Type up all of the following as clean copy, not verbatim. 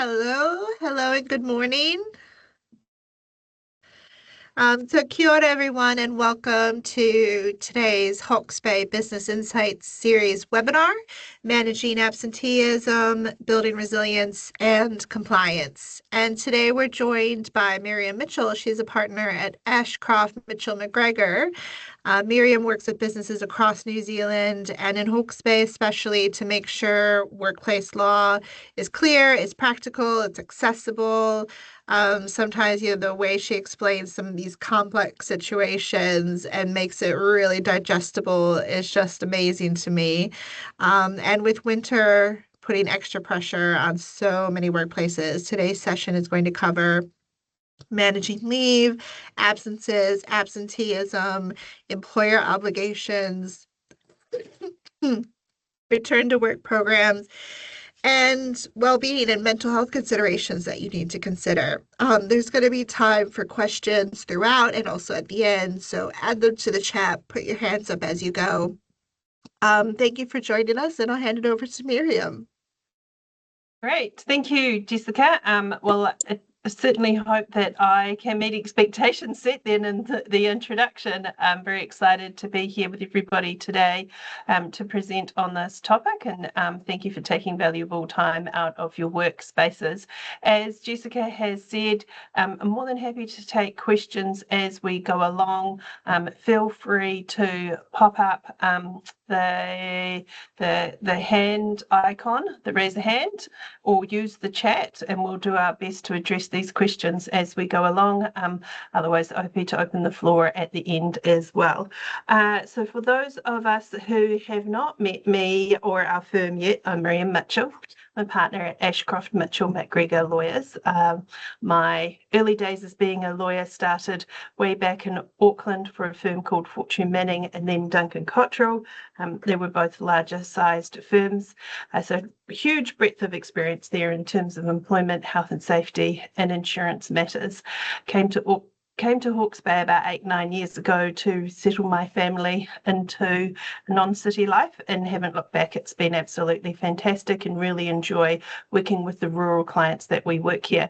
Hello, and good morning. So kia ora everyone, and welcome to today's Hawke's Bay Business Insights series webinar, Managing Absenteeism, Building Resilience, and Compliance. And today we're joined by Myriam Mitchell. She's a partner at Ashcroft Mitchell McGregor. Myriam works with businesses across New Zealand and in Hawke's Bay, especially to make sure workplace law is clear, is practical, it's accessible. Sometimes, the way she explains some of these complex situations and makes it really digestible is just amazing to me. And with winter putting extra pressure on so many workplaces, today's session is going to cover managing leave, absences, absenteeism, employer obligations, return to work programs, and well-being and mental health considerations that you need to consider. There's going to be time for questions throughout and also at the end, so add them to the chat, put your hands up as you go. Thank you for joining us, and I'll hand it over to Myriam. Great. Thank you, Jessica. I certainly hope that I can meet expectations set then in the introduction. I'm very excited to be here with everybody today to present on this topic, and thank you for taking valuable time out of your workspaces. As Jessica has said, I'm more than happy to take questions as we go along. Feel free to pop up the hand icon, the raise a hand, or use the chat, and we'll do our best to address these questions as we go along. Otherwise, happy to open the floor at the end as well. So for those of us who have not met me or our firm yet, I'm Myriam Mitchell. I'm a partner at Ashcroft Mitchell McGregor Lawyers. My early days as being a lawyer started way back in Auckland for a firm called Fortune Manning and then Duncan Cottrell. They were both larger sized firms. So huge breadth of experience there in terms of employment, health and safety, and insurance matters. Came to Hawke's Bay about 8-9 years ago to settle my family into non-city life, and haven't looked back. It's been absolutely fantastic and really enjoy working with the rural clients that we work here.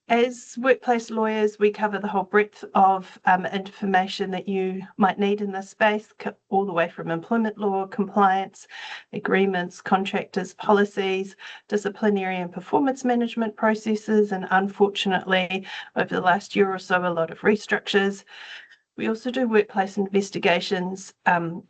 As workplace lawyers, we cover the whole breadth of information that you might need in this space, all the way from employment law, compliance, agreements, contractors, policies, disciplinary and performance management processes, and unfortunately, over the last year or so, a lot of restructures. We also do workplace investigations,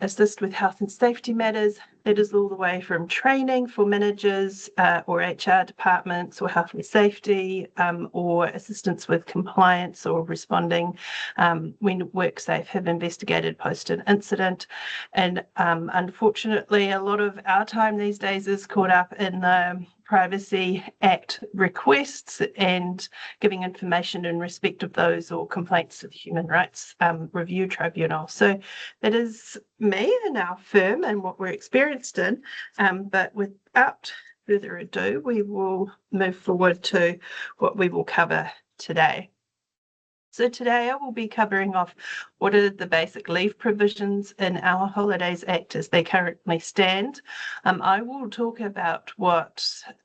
assist with health and safety matters. That is all the way from training for managers or HR departments or health and safety, or assistance with compliance or responding when WorkSafe have investigated post an incident. And unfortunately, a lot of our time these days is caught up in the Privacy Act requests and giving information in respect of those or complaints to the Human Rights Review Tribunal. So that is me and our firm and what we're experienced in. But without further ado, we will move forward to what we will cover today. So today I will be covering off what are the basic leave provisions in our Holidays Act as they currently stand. I will talk about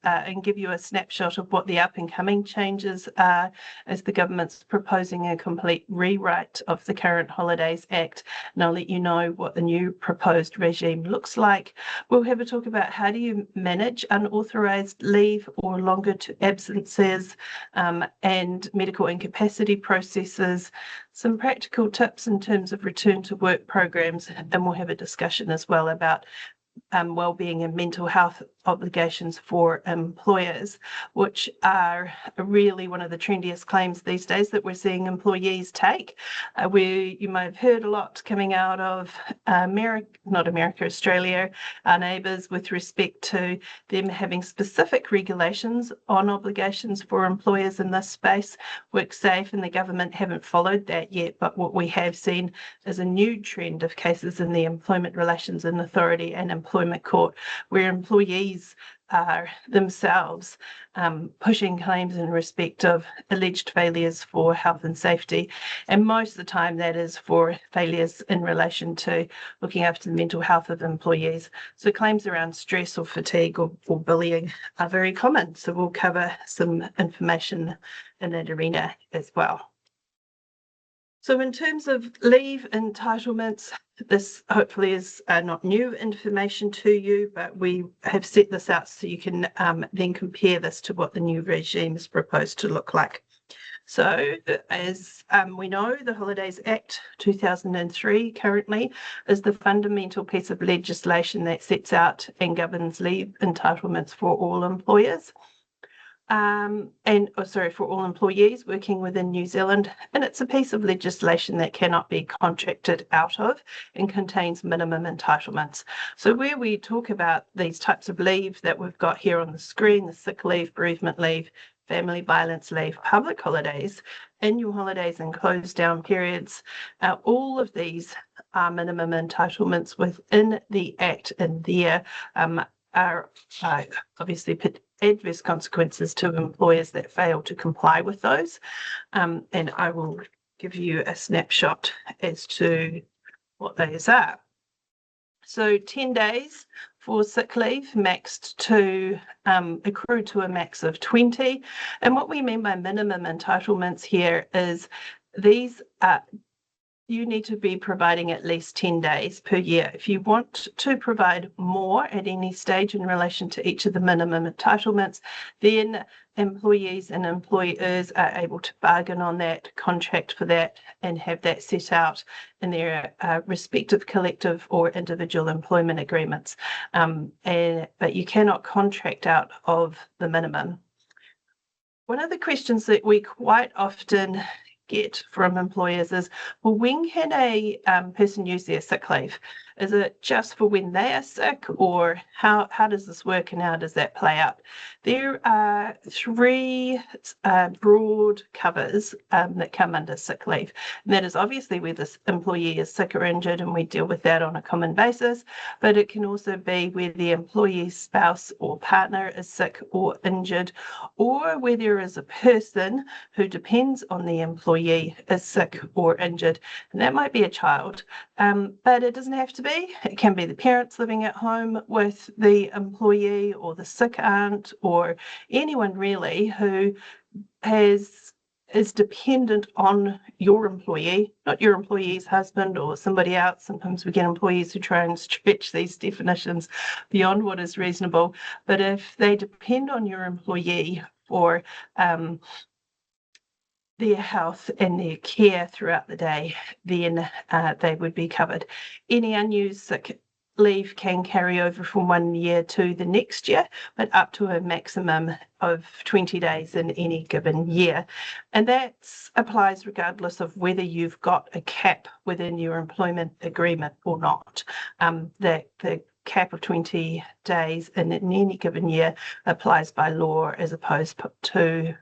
and give you a snapshot of what the up and coming changes are as the government's proposing a complete rewrite of the current Holidays Act, and I'll let you know what the new proposed regime looks like. We'll have a talk about how do you manage unauthorised leave or longer absences and medical incapacity processes, some practical tips in terms of return to work programs, and we'll have a discussion as well about wellbeing and mental health obligations for employers, which are really one of the trendiest claims these days that we're seeing employees take. You might have heard a lot coming out of Australia, our neighbours, with respect to them having specific regulations on obligations for employers in this space. WorkSafe and the government haven't followed that yet, but what we have seen is a new trend of cases in the Employment Relations Authority and Employment Court, where employees are themselves pushing claims in respect of alleged failures for health and safety. And most of the time that is for failures in relation to looking after the mental health of employees. So claims around stress or fatigue or bullying are very common. So we'll cover some information in that arena as well. So in terms of leave entitlements, this hopefully is not new information to you, but we have set this out so you can then compare this to what the new regime is proposed to look like. So as we know, the Holidays Act 2003 currently is the fundamental piece of legislation that sets out and governs leave entitlements for all employers. For all employees working within New Zealand, and it's a piece of legislation that cannot be contracted out of and contains minimum entitlements. So where we talk about these types of leave that we've got here on the screen, the sick leave, bereavement leave, family violence leave, public holidays, annual holidays and closed down periods, all of these are minimum entitlements within the Act, and there are obviously adverse consequences to employers that fail to comply with those. And I will give you a snapshot as to what those are. So 10 days for sick leave, maxed to accrue to a max of 20. And what we mean by minimum entitlements here is these are you need to be providing at least 10 days per year. If you want to provide more at any stage in relation to each of the minimum entitlements, then employees and employers are able to bargain on that, contract for that, and have that set out in their respective collective or individual employment agreements. But you cannot contract out of the minimum. One of the questions that we quite often get from employers is, well, when can a person use their sick leave? Is it just for when they are sick, or how does this work and how does that play out? There are three broad covers that come under sick leave. And that is obviously where this employee is sick or injured, and we deal with that on a common basis, but it can also be where the employee's spouse or partner is sick or injured, or where there is a person who depends on the employee is sick or injured. And that might be a child, but it doesn't have to be. It can be the parents living at home with the employee, or the sick aunt, or anyone really who is dependent on your employee, not your employee's husband or somebody else. Sometimes we get employees who try and stretch these definitions beyond what is reasonable. But if they depend on your employee for their health and their care throughout the day, then they would be covered. Any unused sick leave can carry over from 1 year to the next year, but up to a maximum of 20 days in any given year. And that applies regardless of whether you've got a cap within your employment agreement or not. The cap of 20 days in any given year applies by law as opposed to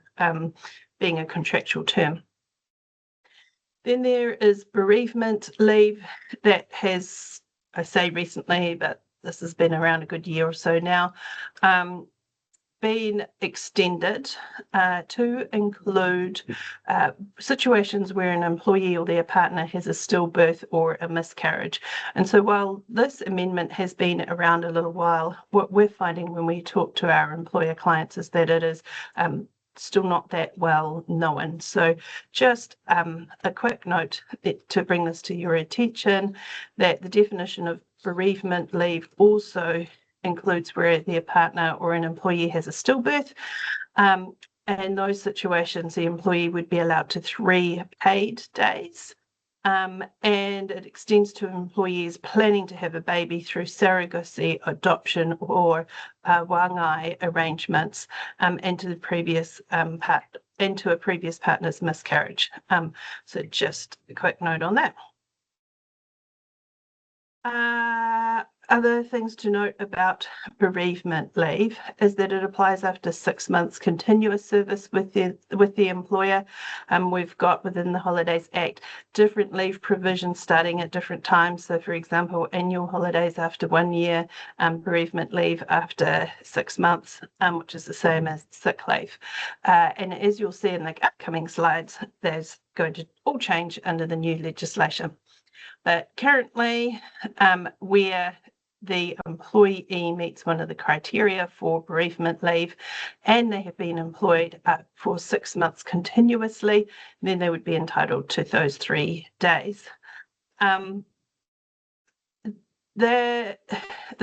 being a contractual term. Then there is bereavement leave that has, I say recently, but this has been around a good year or so now, been extended to include situations where an employee or their partner has a stillbirth or a miscarriage. And so while this amendment has been around a little while, what we're finding when we talk to our employer clients is that it is still not that well known. So just a quick note to bring this to your attention, that the definition of bereavement leave also includes where their partner or an employee has a stillbirth. And in those situations, the employee would be allowed to 3 paid days. And it extends to employees planning to have a baby through surrogacy, adoption, or wāngai arrangements, and to the previous to a previous partner's miscarriage. So just a quick note on that. other things to note about bereavement leave is that it applies after 6 months continuous service with the employer. We've got within the Holidays Act different leave provisions starting at different times. So, for example, annual holidays after 1 year, bereavement leave after 6 months, which is the same as sick leave. And as you'll see in the upcoming slides, there's going to all change under the new legislation. But currently, where the employee meets one of the criteria for bereavement leave and they have been employed for 6 months continuously, then they would be entitled to those 3 days. The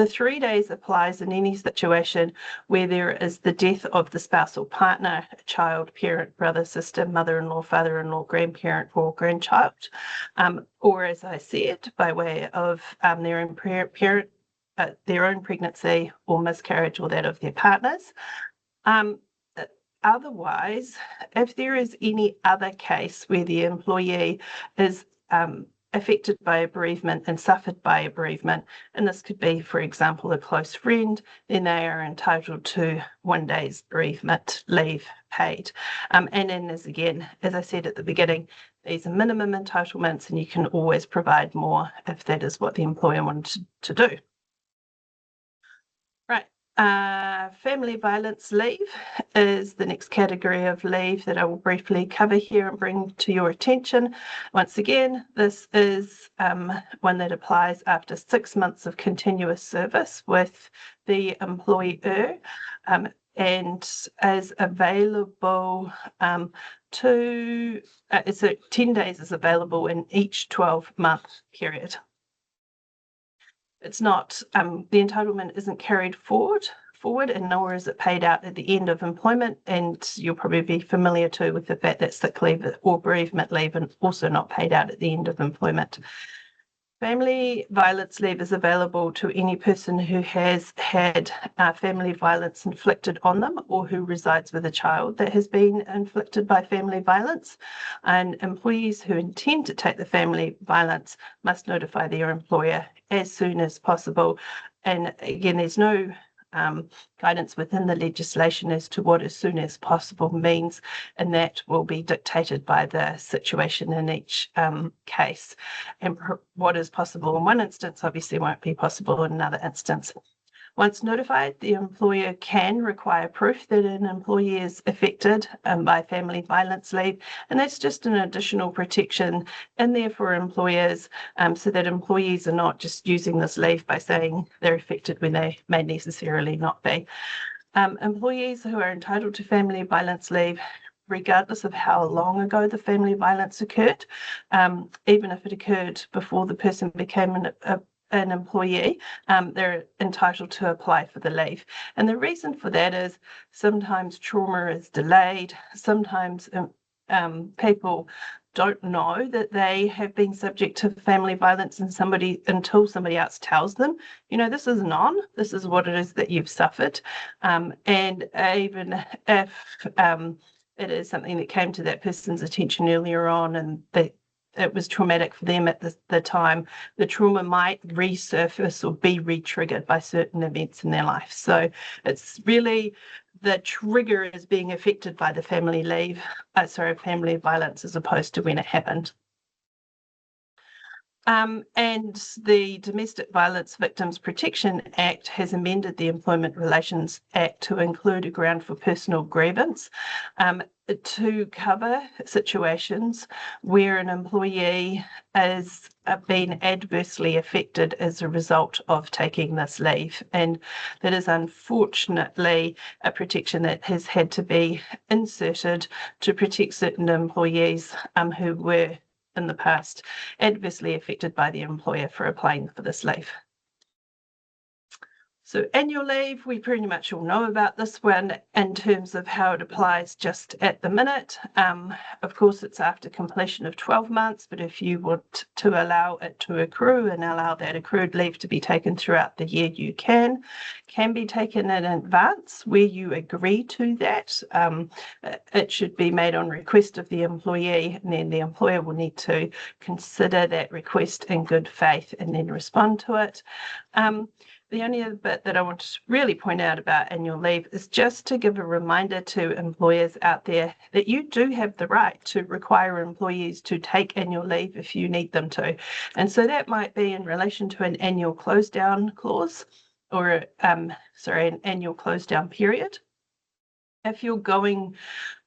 3 days applies in any situation where there is the death of the spouse or partner, a child, parent, brother, sister, mother-in-law, father-in-law, grandparent, or grandchild, or as I said, by way of their own parent, their own pregnancy or miscarriage or that of their partners. Otherwise, if there is any other case where the employee is affected by a bereavement and suffered by a bereavement, and this could be, for example, a close friend, then they are entitled to 1 day's bereavement leave paid. And then, as I said at the beginning, these are minimum entitlements, and you can always provide more if that is what the employer wanted to do. Right. Family violence leave is the next category of leave that I will briefly cover here and bring to your attention. Once again, this is one that applies after 6 months of continuous service with the employer and is available so 10 days is available in each 12-month period. It's not, the entitlement isn't carried forward, and nor is it paid out at the end of employment. And you'll probably be familiar too with the fact that sick leave or bereavement leave are also not paid out at the end of employment. Family violence leave is available to any person who has had family violence inflicted on them or who resides with a child that has been inflicted by family violence. And employees who intend to take the family violence must notify their employer as soon as possible. And again, there's no guidance within the legislation as to what as soon as possible means, and that will be dictated by the situation in each case. And what is possible in one instance obviously won't be possible in another instance. Once notified, the employer can require proof that an employee is affected by family violence leave, and that's just an additional protection in there for employers so that employees are not just using this leave by saying they're affected when they may necessarily not be. Employees who are entitled to family violence leave, regardless of how long ago the family violence occurred, even if it occurred before the person became an employee, they're entitled to apply for the leave. And the reason for that is sometimes trauma is delayed, sometimes people don't know that they have been subject to family violence until somebody else tells them, this isn't on, this is what it is that you've suffered. And even if it is something that came to that person's attention earlier on and it was traumatic for them at the time, the trauma might resurface or be re-triggered by certain events in their life. So it's really the trigger is being affected by the family violence as opposed to when it happened. And the Domestic Violence Victims Protection Act has amended the Employment Relations Act to include a ground for personal grievance to cover situations where an employee has been adversely affected as a result of taking this leave. And that is unfortunately a protection that has had to be inserted to protect certain employees who were in the past adversely affected by the employer for applying for this leave. So annual leave, we pretty much all know about this one in terms of how it applies just at the minute. Of course, it's after completion of 12 months, but if you want to allow it to accrue and allow that accrued leave to be taken throughout the year, you can be taken in advance where you agree to that. It should be made on request of the employee, and then the employer will need to consider that request in good faith and then respond to it. The only other bit that I want to really point out about annual leave is just to give a reminder to employers out there that you do have the right to require employees to take annual leave if you need them to. And so that might be in relation to an annual close down clause or, an annual close down period. If you're going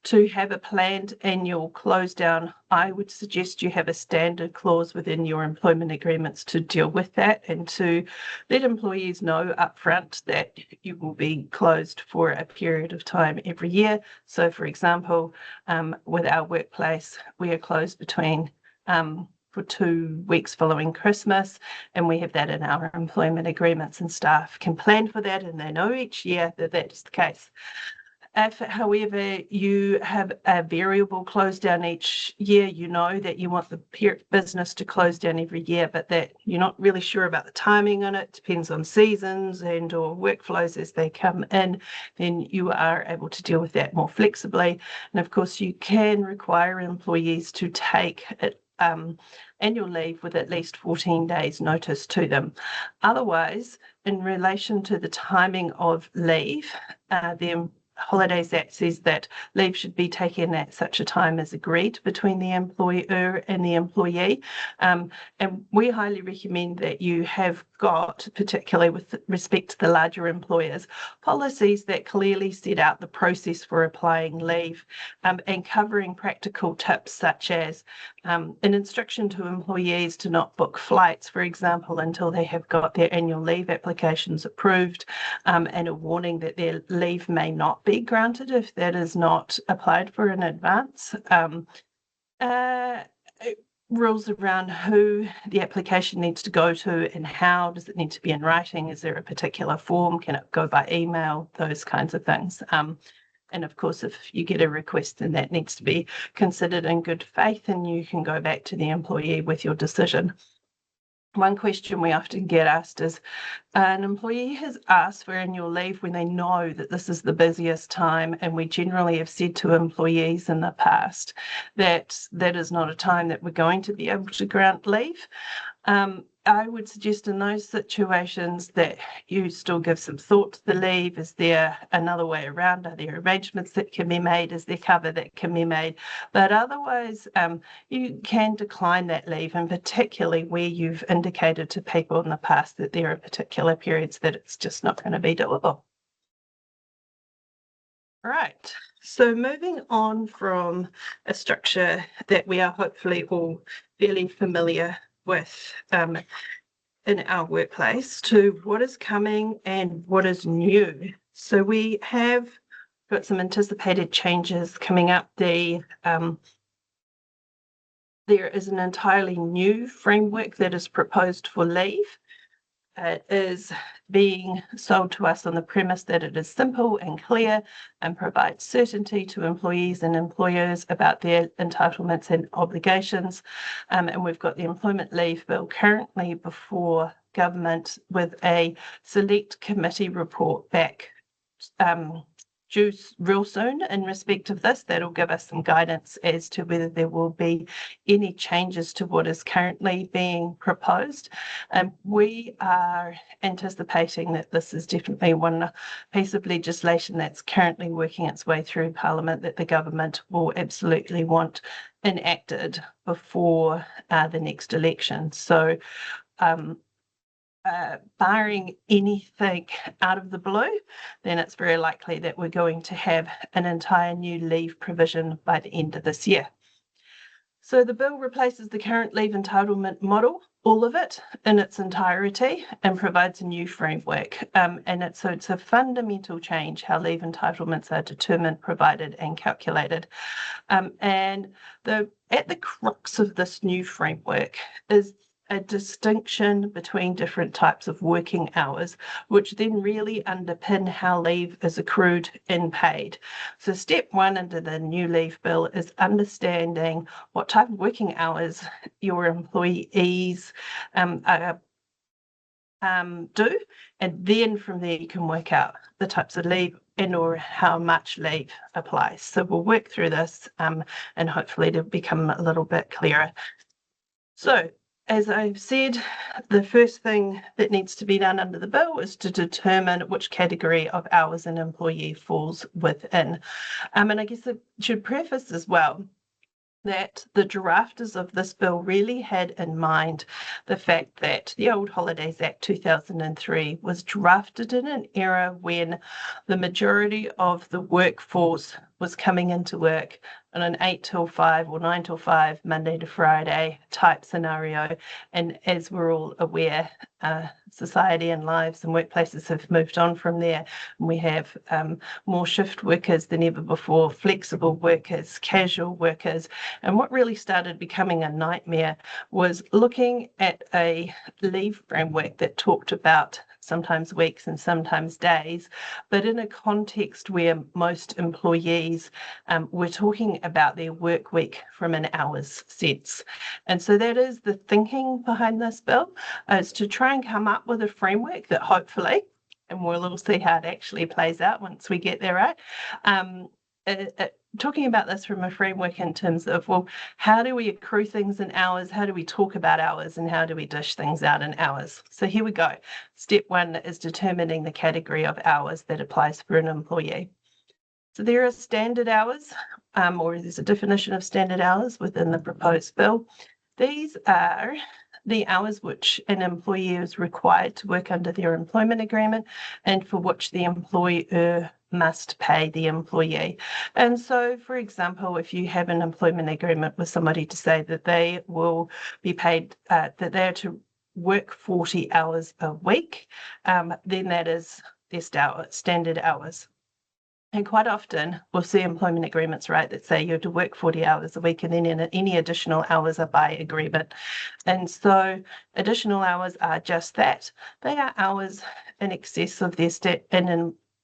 to have a planned annual close down, I would suggest you have a standard clause within your employment agreements to deal with that and to let employees know upfront that you will be closed for a period of time every year. So, for example, with our workplace, we are closed between for 2 weeks following Christmas, and we have that in our employment agreements, and staff can plan for that and they know each year that that is the case. If, however, you have a variable close down each year, you know that you want the business to close down every year, but that you're not really sure about the timing on it, depends on seasons and or workflows as they come in, then you are able to deal with that more flexibly. And of course, you can require employees to take it, annual leave with at least 14 days notice to them. Otherwise, in relation to the timing of leave, the Holidays Act says that leave should be taken at such a time as agreed between the employer and the employee. And we highly recommend that you have got, particularly with respect to the larger employers, policies that clearly set out the process for applying leave, and covering practical tips such as an instruction to employees to not book flights, for example, until they have got their annual leave applications approved, and a warning that their leave may not be granted if that is not applied for in advance. Rules around who the application needs to go to and how. Does it need to be in writing? Is there a particular form? Can it go by email? Those kinds of things. And of course, if you get a request, then that needs to be considered in good faith, and you can go back to the employee with your decision. One question we often get asked is, an employee has asked for annual leave when they know that this is the busiest time, and we generally have said to employees in the past that that is not a time that we're going to be able to grant leave. I would suggest in those situations that you still give some thought to the leave. Is there another way around? Are there arrangements that can be made? Is there cover that can be made? But otherwise, you can decline that leave, and particularly where you've indicated to people in the past that there are particular periods that it's just not going to be doable. Right, so moving on from a structure that we are hopefully all fairly familiar with in our workplace to what is coming and what is new. So we have got some anticipated changes coming up. There is an entirely new framework that is proposed for leave. It is being sold to us on the premise that it is simple and clear and provides certainty to employees and employers about their entitlements and obligations. And we've got the Employment Leave Bill currently before government with a select committee report back due real soon in respect of this. That'll give us some guidance as to whether there will be any changes to what is currently being proposed. We are anticipating that this is definitely one piece of legislation that's currently working its way through Parliament that the government will absolutely want enacted before the next election. So barring anything out of the blue, then it's very likely that we're going to have an entire new leave provision by the end of this year. So the bill replaces the current leave entitlement model, all of it in its entirety, and provides a new framework. And it's a fundamental change how leave entitlements are determined, provided, and calculated. And at the crux of this new framework is a distinction between different types of working hours, which then really underpin how leave is accrued and paid. So step one under the new leave bill is understanding what type of working hours your employees do, and then from there you can work out the types of leave and or how much leave applies. So we'll work through this and hopefully it'll become a little bit clearer. So as I've said, the first thing that needs to be done under the bill is to determine which category of hours an employee falls within. And I guess I should preface as well that the drafters of this bill really had in mind the fact that the Old Holidays Act 2003 was drafted in an era when the majority of the workforce was coming into work on an 8 till 5 or 9 till 5, Monday to Friday type scenario. And as we're all aware, society and lives and workplaces have moved on from there. And we have more shift workers than ever before, flexible workers, casual workers. And what really started becoming a nightmare was looking at a leave framework that talked about sometimes weeks and sometimes days, but in a context where most employees were talking about their work week from an hours sense. And so that is the thinking behind this bill, is to try and come up with a framework that hopefully, and we'll see how it actually plays out once we get there, right? Talking about this from a framework in terms of, well, how do we accrue things in hours? How do we talk about hours? And how do we dish things out in hours? So here we go. Step one is determining the category of hours that applies for an employee. So there are standard hours, or there's a definition of standard hours within the proposed bill. These are the hours which an employee is required to work under their employment agreement and for which the employer must pay the employee. And so, for example, if you have an employment agreement with somebody to say that they will be paid, that they're to work 40 hours a week, then that is their standard hours. And quite often we'll see employment agreements, right, that say you have to work 40 hours a week and then any additional hours are by agreement. And so additional hours are just that. They are hours in excess of their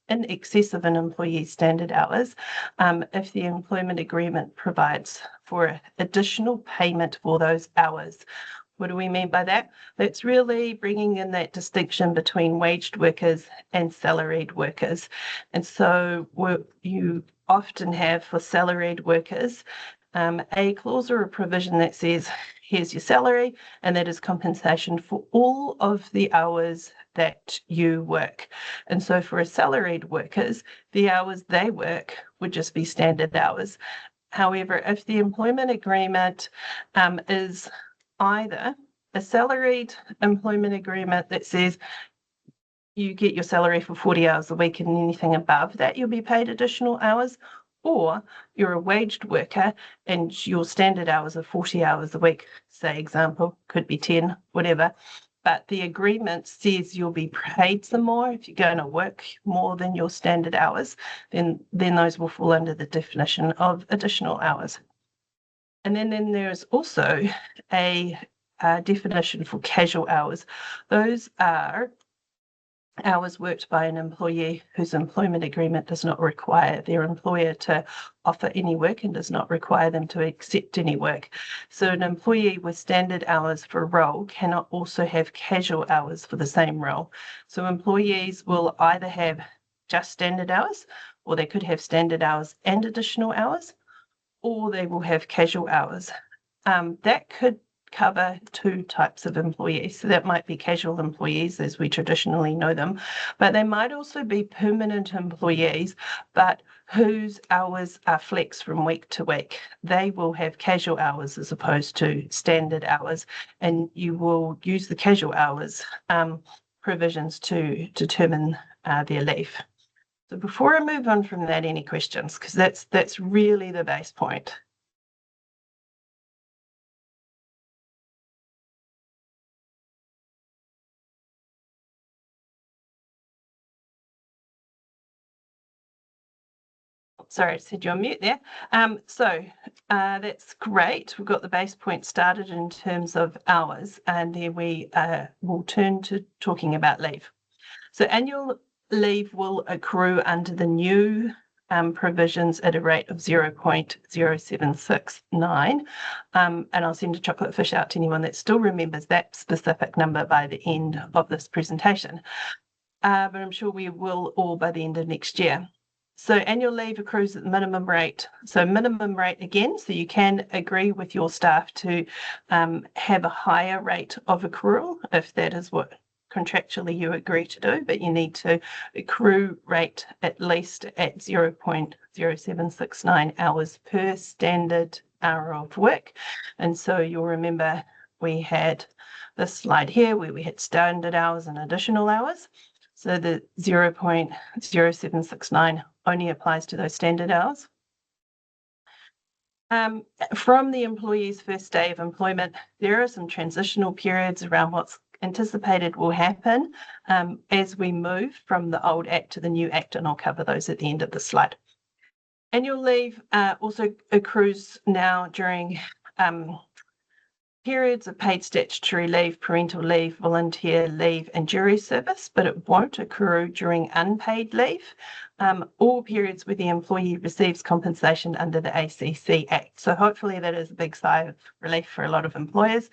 in excess of an employee's standard hours, if the employment agreement provides for additional payment for those hours. What do we mean by that? That's really bringing in that distinction between waged workers and salaried workers. And so you often have for salaried workers a clause or a provision that says, here's your salary, and that is compensation for all of the hours that you work. And so for a salaried workers, the hours they work would just be standard hours. However, if the employment agreement is either a salaried employment agreement that says you get your salary for 40 hours a week and anything above that you'll be paid additional hours, or you're a waged worker and your standard hours are 40 hours a week, say example, could be 10, whatever, but the agreement says you'll be paid some more if you're going to work more than your standard hours, then those will fall under the definition of additional hours. And then there's also a definition for casual hours. Those are hours worked by an employee whose employment agreement does not require their employer to offer any work and does not require them to accept any work. So an employee with standard hours for a role cannot also have casual hours for the same role. So employees will either have just standard hours, or they could have standard hours and additional hours, or they will have casual hours. That could cover two types of employees. So that might be casual employees as we traditionally know them, but they might also be permanent employees, but whose hours are flex from week to week. They will have casual hours as opposed to standard hours, and you will use the casual hours provisions to determine their leave. So before I move on from that, any questions? Because that's really the base point. Sorry, I said you're on mute there. That's great. We've got the base point started in terms of hours, and then we will turn to talking about leave. So annual leave will accrue under the new provisions at a rate of 0.0769. And I'll send a chocolate fish out to anyone that still remembers that specific number by the end of this presentation. But I'm sure we will all by the end of next year. So annual leave accrues at the minimum rate. So minimum rate again, so you can agree with your staff to have a higher rate of accrual if that is what contractually you agree to do, but you need to accrue rate at least at 0.0769 hours per standard hour of work. And so you'll remember we had this slide here where we had standard hours and additional hours. So the 0.0769 only applies to those standard hours. From the employee's first day of employment, there are some transitional periods around what's anticipated will happen as we move from the old Act to the new Act, and I'll cover those at the end of the slide. Annual leave also accrues now during periods of paid statutory leave, parental leave, volunteer leave, and jury service, but it won't accrue during unpaid leave or periods where the employee receives compensation under the ACC Act. So hopefully that is a big sigh of relief for a lot of employers.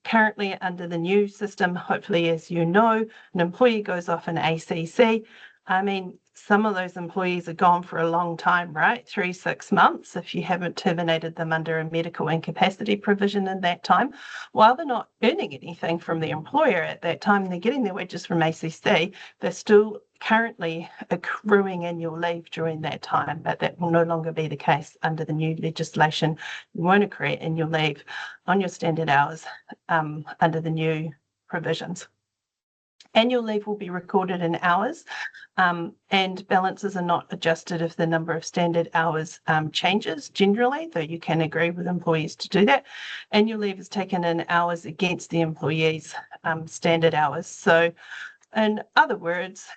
Currently under the new system, hopefully, as you know, an employee goes off an ACC. I mean, some of those employees are gone for a long time, right? 3-6 months if you haven't terminated them under a medical incapacity provision in that time. While they're not earning anything from the employer at that time, they're getting their wages from ACC, they're still currently accruing annual leave during that time, but that will no longer be the case under the new legislation. You won't accrue annual leave on your standard hours under the new provisions. Annual leave will be recorded in hours and balances are not adjusted if the number of standard hours changes generally, though you can agree with employees to do that. Annual leave is taken in hours against the employee's standard hours. So in other words,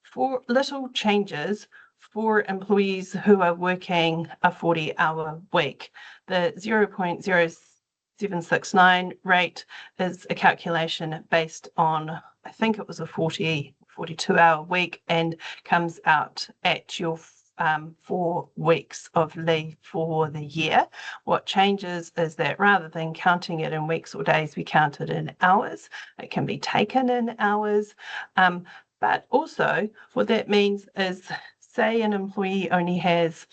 for little changes for employees who are working a 40-hour week, the 0.0769 rate is a calculation based on, I think it was a 42-hour week, and comes out at your 4 weeks of leave for the year. What changes is that rather than counting it in weeks or days, we count it in hours. It can be taken in hours. But also what that means is, say an employee only has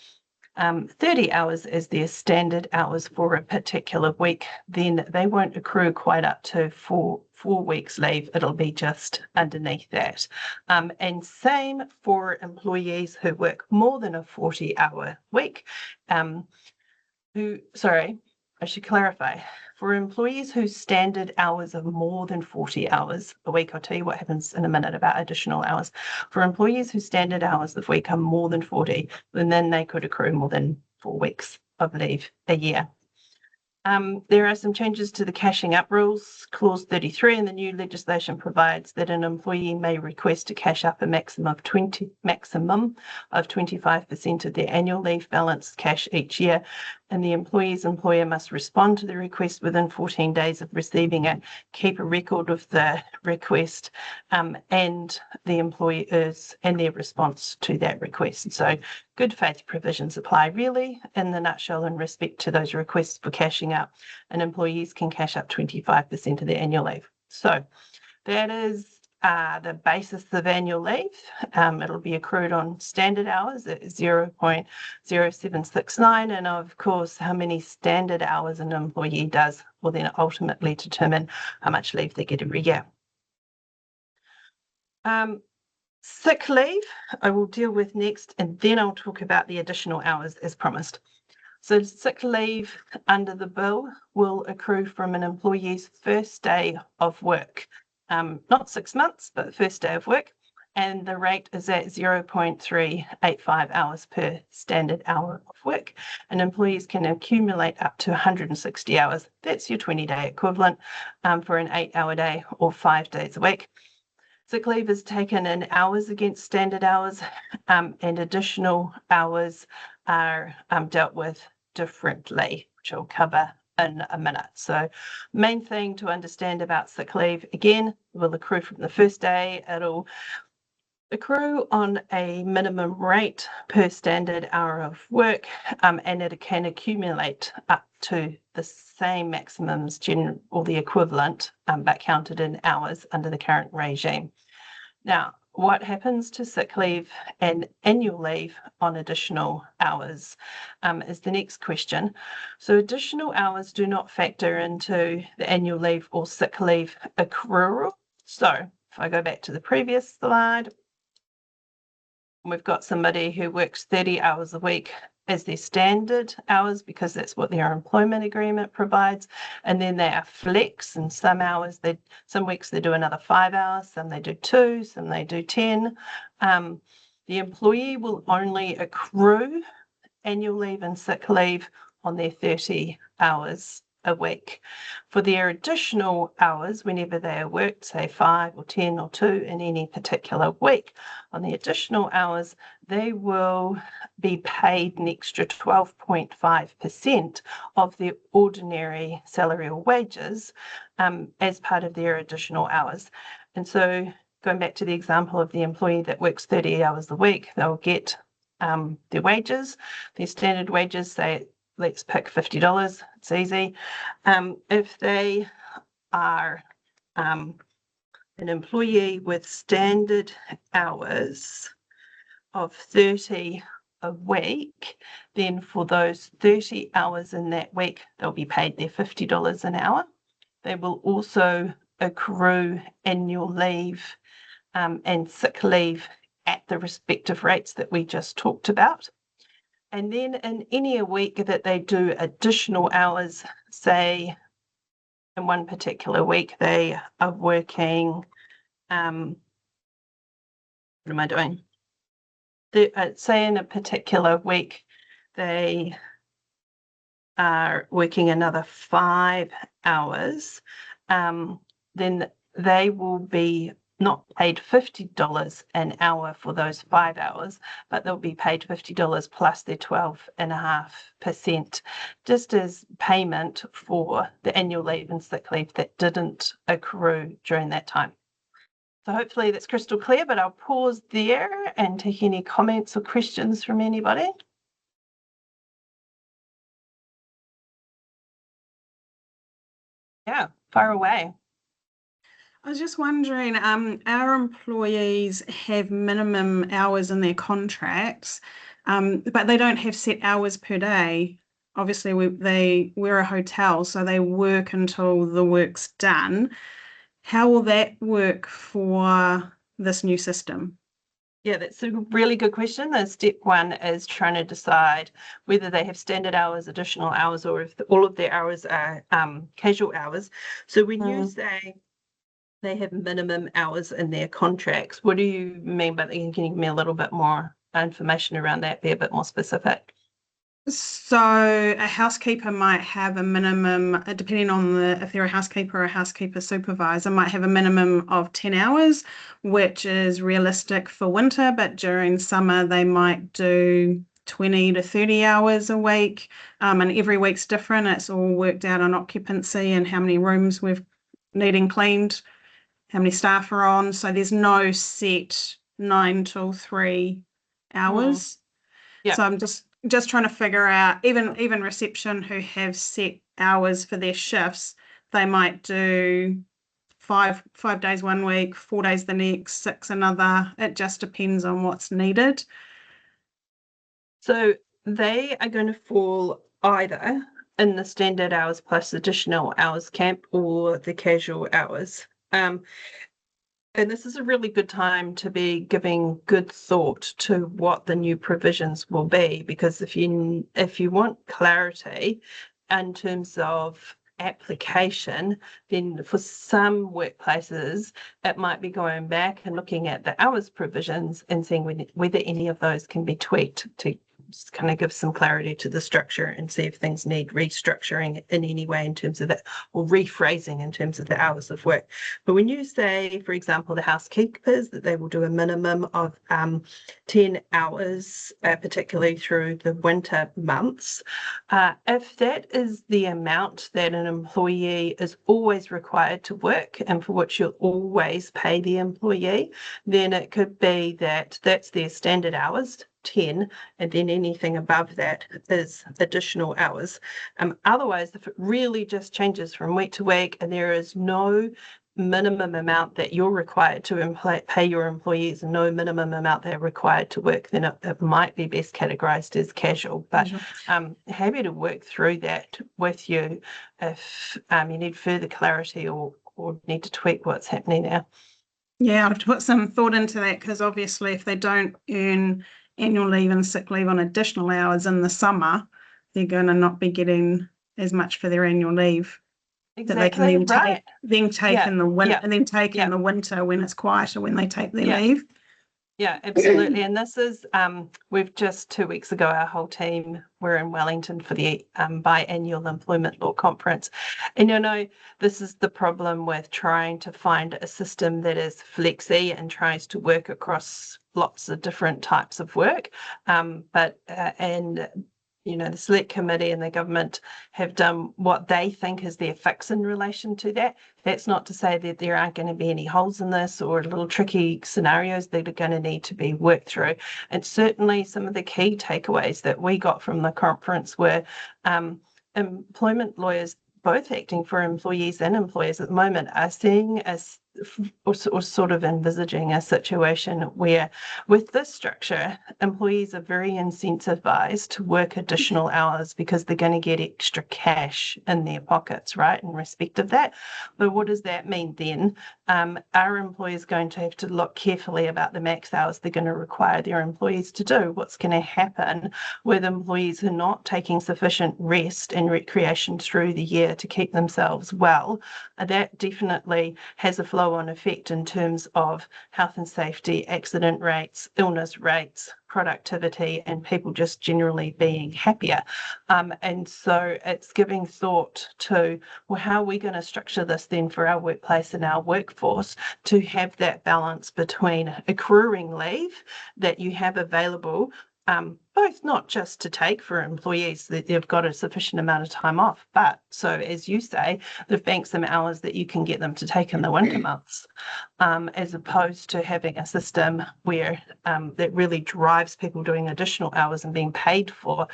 30 hours as their standard hours for a particular week, then they won't accrue quite up to four weeks leave. It'll be just underneath that. And same for employees who work more than a 40-hour week. I should clarify. For employees whose standard hours are more than 40 hours a week, I'll tell you what happens in a minute about additional hours. For employees whose standard hours of week are more than 40, then they could accrue more than 4 weeks of leave a year. There are some changes to the cashing up rules. Clause 33 in the new legislation provides that an employee may request to cash up a maximum of 25% of their annual leave balance cash each year, and the employee's employer must respond to the request within 14 days of receiving it, keep a record of the request and the employers and their response to that request. So good faith provisions apply really in the nutshell in respect to those requests for cashing up, and employees can cash up 25% of their annual leave. So that is the basis of annual leave. It'll be accrued on standard hours at 0.0769, and of course how many standard hours an employee does will then ultimately determine how much leave they get every year. Sick leave I will deal with next, and then I'll talk about the additional hours as promised. So sick leave under the bill will accrue from an employee's first day of work. Not 6 months, but the first day of work, and the rate is at 0.385 hours per standard hour of work. And employees can accumulate up to 160 hours. That's your 20-day equivalent for an 8-hour day or 5 days a week. Sick leave is taken in hours against standard hours, and additional hours are dealt with differently, which I'll cover in a minute. So main thing to understand about sick leave, again, will accrue from the first day. It'll accrue on a minimum rate per standard hour of work, and it can accumulate up to the same maximums or the equivalent, but counted in hours under the current regime. Now, what happens to sick leave and annual leave on additional hours is the next question. So additional hours do not factor into the annual leave or sick leave accrual. So if I go back to the previous slide, we've got somebody who works 30 hours a week as their standard hours because that's what their employment agreement provides. And then they are flex, and some weeks they do another 5 hours, some they do 2, some they do 10. The employee will only accrue annual leave and sick leave on their 30 hours a week. For their additional hours, whenever they are worked, say 5 or 10 or 2 in any particular week, on the additional hours, they will be paid an extra 12.5% of their ordinary salary or wages as part of their additional hours. And so going back to the example of the employee that works 30 hours a week, they'll get their wages, their standard wages, say, let's pick $50, it's easy. If they are an employee with standard hours of 30 a week, then for those 30 hours in that week, they'll be paid their $50 an hour. They will also accrue annual leave and sick leave at the respective rates that we just talked about. And then in any week that they do additional hours, say in one particular week they are working, what am I doing? Say in a particular week they are working another 5 hours, then they will be not paid $50 an hour for those 5 hours, but they'll be paid $50 plus their 12.5%, just as payment for the annual leave and sick leave that didn't accrue during that time. So hopefully that's crystal clear, but I'll pause there and take any comments or questions from anybody. Yeah, fire away. I was just wondering, our employees have minimum hours in their contracts, but they don't have set hours per day. Obviously, we're a hotel, so they work until the work's done. How will that work for this new system? Yeah, that's a really good question. And step one is trying to decide whether they have standard hours, additional hours, or if all of their hours are casual hours. So when you say they have minimum hours in their contracts, what do you mean by that? Can you give me a little bit more information around that, be a bit more specific? So a housekeeper might have a minimum, depending on if they're a housekeeper or a housekeeper supervisor, might have a minimum of 10 hours, which is realistic for winter, but during summer they might do 20 to 30 hours a week, and every week's different. It's all worked out on occupancy and how many rooms we've needing cleaned, how many staff are on. So there's no set 9 till 3 hours. Yeah. So I'm just trying to figure out, even reception who have set hours for their shifts, they might do five days one week, 4 days the next, 6 another. It just depends on what's needed. So they are going to fall either in the standard hours plus additional hours camp or the casual hours. And this is a really good time to be giving good thought to what the new provisions will be, because if you want clarity in terms of application, then for some workplaces it might be going back and looking at the hours provisions and seeing whether any of those can be tweaked to just kind of give some clarity to the structure and see if things need restructuring in any way in terms of that, or rephrasing in terms of the hours of work. But when you say, for example, the housekeepers, that they will do a minimum of 10 hours, particularly through the winter months, if that is the amount that an employee is always required to work and for which you'll always pay the employee, then it could be that that's their standard hours, 10, and then anything above that is additional hours. Otherwise, if it really just changes from week to week and there is no minimum amount that you're required to pay your employees and no minimum amount they're required to work, then it might be best categorized as casual. But I'm happy to work through that with you if you need further clarity or need to tweak what's happening now. Yeah, I have to put some thought into that, because obviously if they don't earn annual leave and sick leave on additional hours in the summer, they're going to not be getting as much for their annual leave. That they can then take in the winter, and then take in the winter when it's quieter, when they take their leave. Yeah, absolutely. And this is, we've just 2 weeks ago, our whole team were in Wellington for the biannual employment law conference. And this is the problem with trying to find a system that is flexi and tries to work across lots of different types of work. The select committee and the government have done what they think is their fix in relation to that. That's not to say that there aren't going to be any holes in this or little tricky scenarios that are going to need to be worked through. And certainly some of the key takeaways that we got from the conference were employment lawyers, both acting for employees and employers at the moment, are seeing or sort of envisaging a situation where with this structure, employees are very incentivized to work additional hours because they're going to get extra cash in their pockets, right, in respect of that. But what does that mean then? Are employers going to have to look carefully about the max hours they're going to require their employees to do? What's going to happen with employees who are not taking sufficient rest and recreation through the year to keep themselves well? That definitely has a flow-on effect in terms of health and safety, accident rates, illness rates, productivity, and people just generally being happier. And so it's giving thought to, well, how are we going to structure this then for our workplace and our workforce to have that balance between accruing leave that you have available, both not just to take for employees that they've got a sufficient amount of time off, but so as you say, the bank some hours that you can get them to take in the winter months, as opposed to having a system where that really drives people doing additional hours and being paid for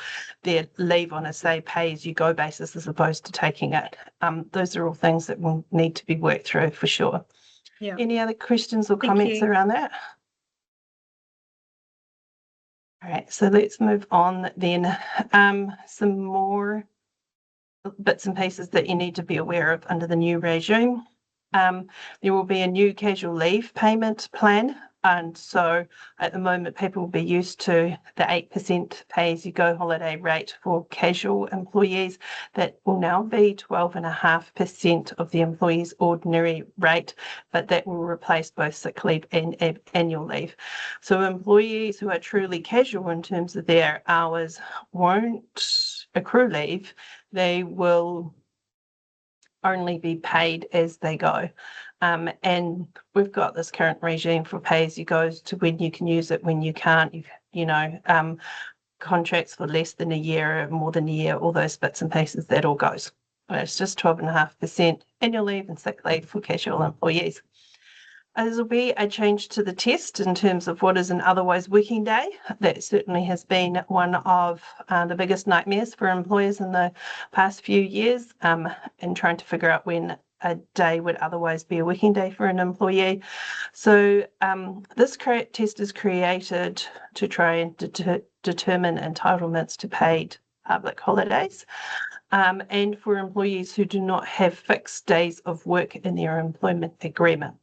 their leave on a pay-as-you-go basis as opposed to taking it. Those are all things that will need to be worked through for sure. Yeah. Any other questions or comments around that? All right, so let's move on then. Some more bits and pieces that you need to be aware of under the new regime. There will be a new casual leave payment plan. And so at the moment, people will be used to the 8% pay-as-you-go holiday rate for casual employees. That will now be 12.5% of the employee's ordinary rate, but that will replace both sick leave and annual leave. So employees who are truly casual in terms of their hours won't accrue leave. They will only be paid as they go. And we've got this current regime for pay-as-you-go to when you can use it, when you can't, contracts for less than a year, more than a year, all those bits and pieces, that all goes. But it's just 12.5% annual leave and sick leave for casual employees. There will be a change to the test in terms of what is an otherwise working day. That certainly has been one of the biggest nightmares for employers in the past few years, in trying to figure out when a day would otherwise be a working day for an employee. So this test is created to try and determine entitlements to paid public holidays, and for employees who do not have fixed days of work in their employment agreement.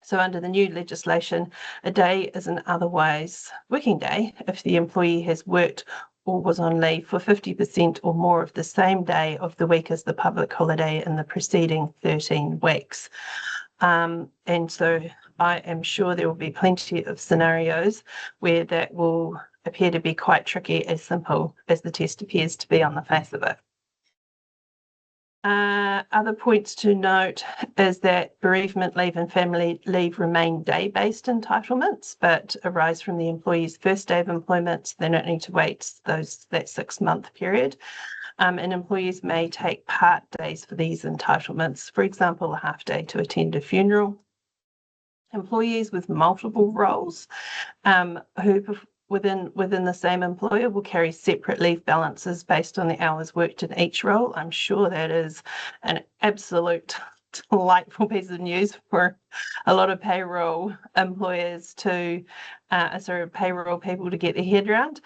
So under the new legislation, a day is an otherwise working day if the employee has worked or was on leave for 50% or more of the same day of the week as the public holiday in the preceding 13 weeks. And so I am sure there will be plenty of scenarios where that will appear to be quite tricky, as simple as the test appears to be on the face of it. Other points to note is that bereavement leave and family leave remain day-based entitlements, but arise from the employee's first day of employment. They don't need to wait that 6-month period. And employees may take part days for these entitlements, for example, a half day to attend a funeral. Employees with multiple roles who within the same employer will carry separate leave balances based on the hours worked in each role. I'm sure that is an absolute delightful piece of news for a lot of payroll employers to, payroll people to get their head around.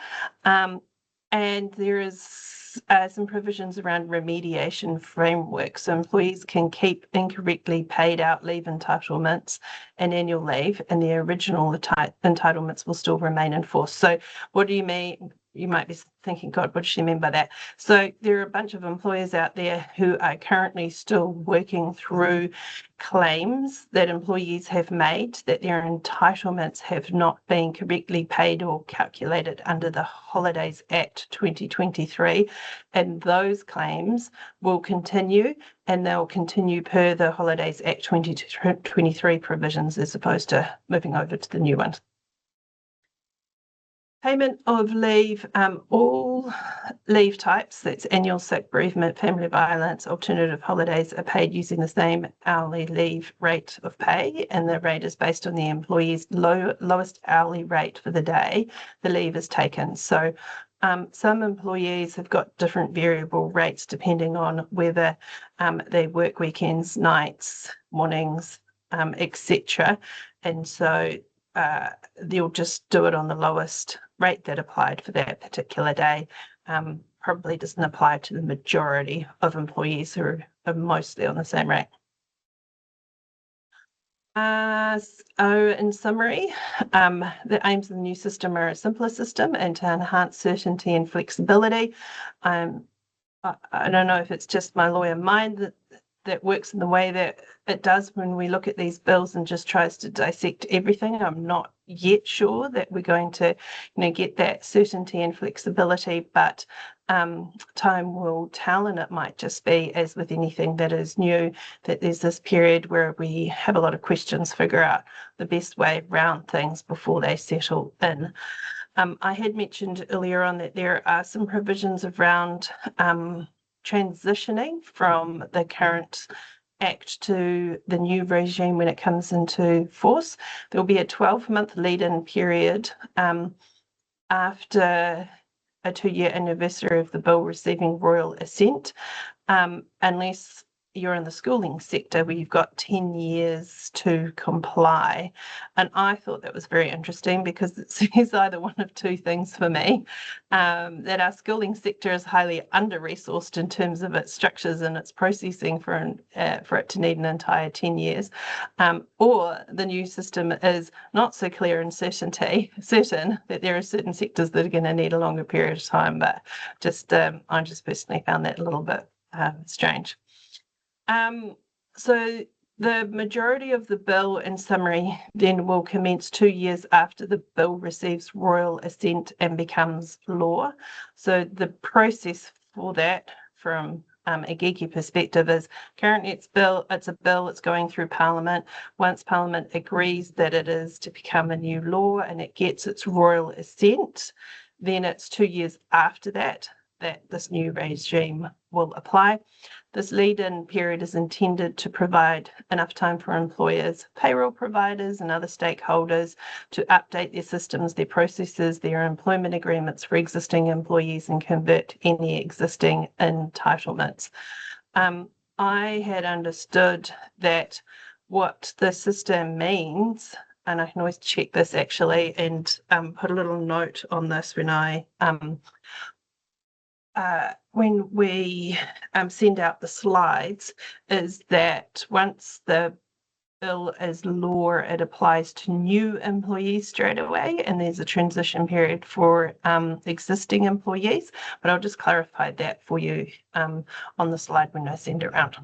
And there is some provisions around remediation framework. So employees can keep incorrectly paid out leave entitlements and annual leave, and the original entitlements will still remain in force. So what do you mean? You might be thinking, God, what does she mean by that? So there are a bunch of employers out there who are currently still working through claims that employees have made that their entitlements have not been correctly paid or calculated under the Holidays Act 2023. And those claims will continue, and they'll continue per the Holidays Act 2023 provisions as opposed to moving over to the new ones. Payment of leave, all leave types, that's annual, sick, bereavement, family violence, alternative holidays, are paid using the same hourly leave rate of pay, and the rate is based on the employee's lowest hourly rate for the day the leave is taken. So some employees have got different variable rates depending on whether they work weekends, nights, mornings, etc. And so they'll just do it on the lowest rate that applied for that particular day. Probably doesn't apply to the majority of employees who are mostly on the same rate. So in summary, the aims of the new system are a simpler system and to enhance certainty and flexibility. I don't know if it's just my lawyer mind that works in the way that it does when we look at these bills and just tries to dissect everything. I'm not yet sure that we're going to, get that certainty and flexibility, but time will tell, and it might just be, as with anything that is new, that there's this period where we have a lot of questions, figure out the best way around things before they settle in. I had mentioned earlier on that there are some provisions around transitioning from the current Act to the new regime when it comes into force. There will be a 12-month lead-in period after a 2-year anniversary of the bill receiving royal assent, unless you're in the schooling sector where you've got 10 years to comply. And I thought that was very interesting because it says either one of two things for me, that our schooling sector is highly under-resourced in terms of its structures and its processing for it to need an entire 10 years, or the new system is not so clear and certain that there are certain sectors that are going to need a longer period of time. But I just personally found that a little bit strange. So the majority of the bill, in summary, then will commence 2 years after the bill receives royal assent and becomes law. So the process for that, from a geeky perspective, is currently it's a bill that's going through Parliament. Once Parliament agrees that it is to become a new law and it gets its royal assent, then it's 2 years after that this new regime will apply. This lead-in period is intended to provide enough time for employers, payroll providers, and other stakeholders to update their systems, their processes, their employment agreements for existing employees, and convert any existing entitlements. I had understood that what the system means, and I can always check this actually and put a little note on this when we send out the slides, is that once the bill is law, it applies to new employees straight away, and there's a transition period for existing employees. But I'll just clarify that for you on the slide when I send it around.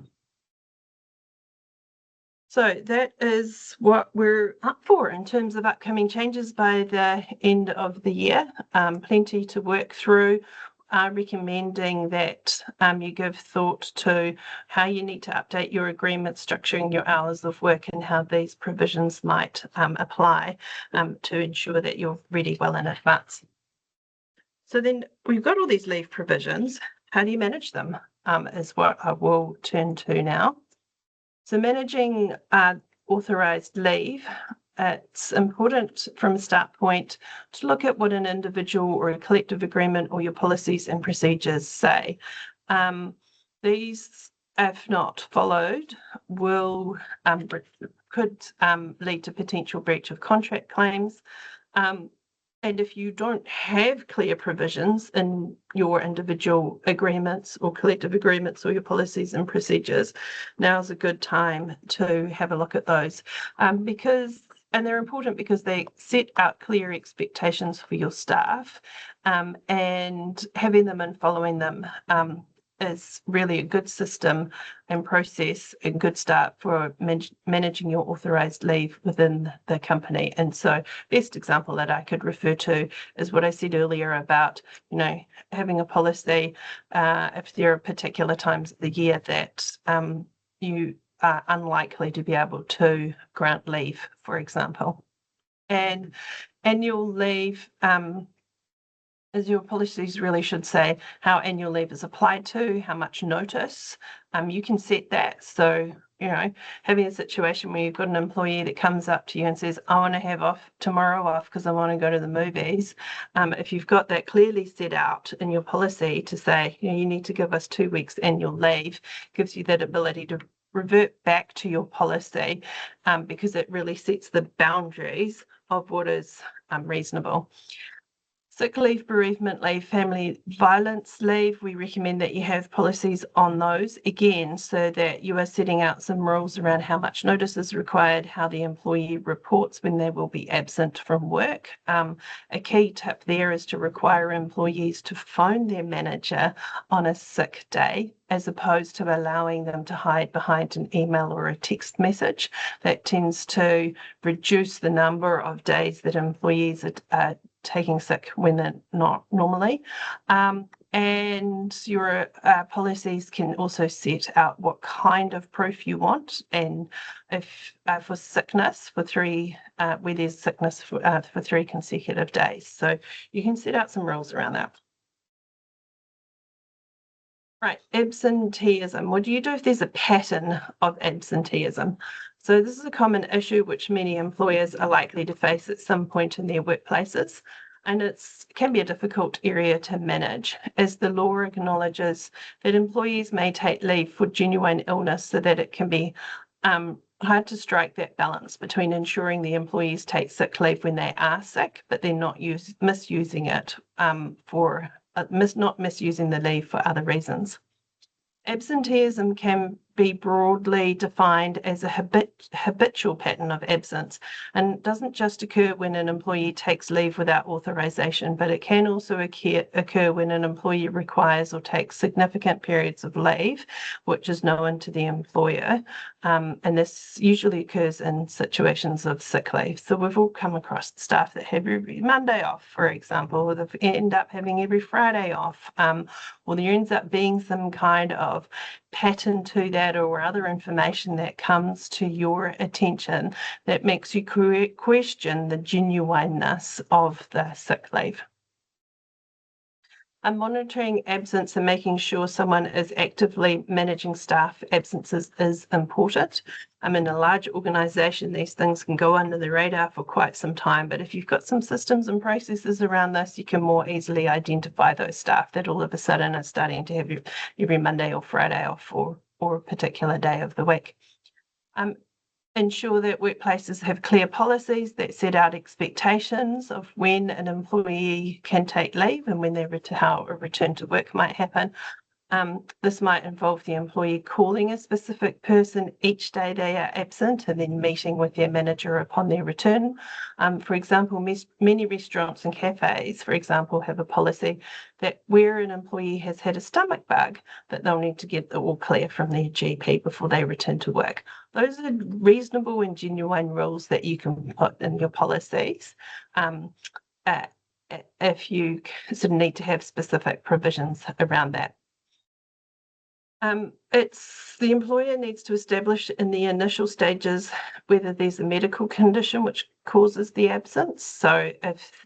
So that is what we're up for in terms of upcoming changes by the end of the year. Plenty to work through. Recommending that you give thought to how you need to update your agreement, structuring your hours of work, and how these provisions might apply to ensure that you're ready well in advance. So then we've got all these leave provisions. How do you manage them is what I will turn to now. So managing authorised leave, it's important from a start point to look at what an individual or a collective agreement or your policies and procedures say. These, if not followed, could lead to potential breach of contract claims. And if you don't have clear provisions in your individual agreements or collective agreements or your policies and procedures, now's a good time to have a look at those and they're important because they set out clear expectations for your staff, and having them and following them is really a good system and process, a good start for managing your authorised leave within the company. And so best example that I could refer to is what I said earlier about, having a policy if there are particular times of the year that you are unlikely to be able to grant leave, for example. And annual leave, as your policies really should say how annual leave is applied to, how much notice. You can set that. So, having a situation where you've got an employee that comes up to you and says, I want to have tomorrow off because I want to go to the movies. If you've got that clearly set out in your policy to say, you need to give us 2 weeks annual leave, gives you that ability to revert back to your policy because it really sets the boundaries of what is reasonable. Sick leave, bereavement leave, family violence leave, we recommend that you have policies on those, again, so that you are setting out some rules around how much notice is required, how the employee reports when they will be absent from work. A key tip there is to require employees to phone their manager on a sick day, as opposed to allowing them to hide behind an email or a text message. That tends to reduce the number of days that employees are taking sick when they're not normally. And your policies can also set out what kind of proof you want, and if for sickness for where there's sickness for 3 consecutive days. So you can set out some rules around that. Right, absenteeism. What do you do if there's a pattern of absenteeism? So this is a common issue which many employers are likely to face at some point in their workplaces, and it can be a difficult area to manage, as the law acknowledges that employees may take leave for genuine illness, so that it can be hard to strike that balance between ensuring the employees take sick leave when they are sick, but they're not misusing it not misusing the leave for other reasons. Absenteeism can be broadly defined as a habitual pattern of absence, and doesn't just occur when an employee takes leave without authorization, but it can also occur when an employee requires or takes significant periods of leave, which is known to the employer. And this usually occurs in situations of sick leave. So we've all come across staff that have every Monday off, for example, or they end up having every Friday off, or there ends up being some kind of pattern to that, or other information that comes to your attention that makes you question the genuineness of the sick leave. And monitoring absence and making sure someone is actively managing staff absences is important. In a large organisation, these things can go under the radar for quite some time, but if you've got some systems and processes around this, you can more easily identify those staff that all of a sudden are starting to have every Monday or Friday off, or a particular day of the week. Ensure that workplaces have clear policies that set out expectations of when an employee can take leave and when how a return to work might happen. This might involve the employee calling a specific person each day they are absent and then meeting with their manager upon their return. For example, many restaurants and cafes, for example, have a policy that where an employee has had a stomach bug, that they'll need to get the all clear from their GP before they return to work. Those are reasonable and genuine rules that you can put in your policies. If you sort of need to have specific provisions around that. It's the employer needs to establish in the initial stages whether there's a medical condition which causes the absence. So if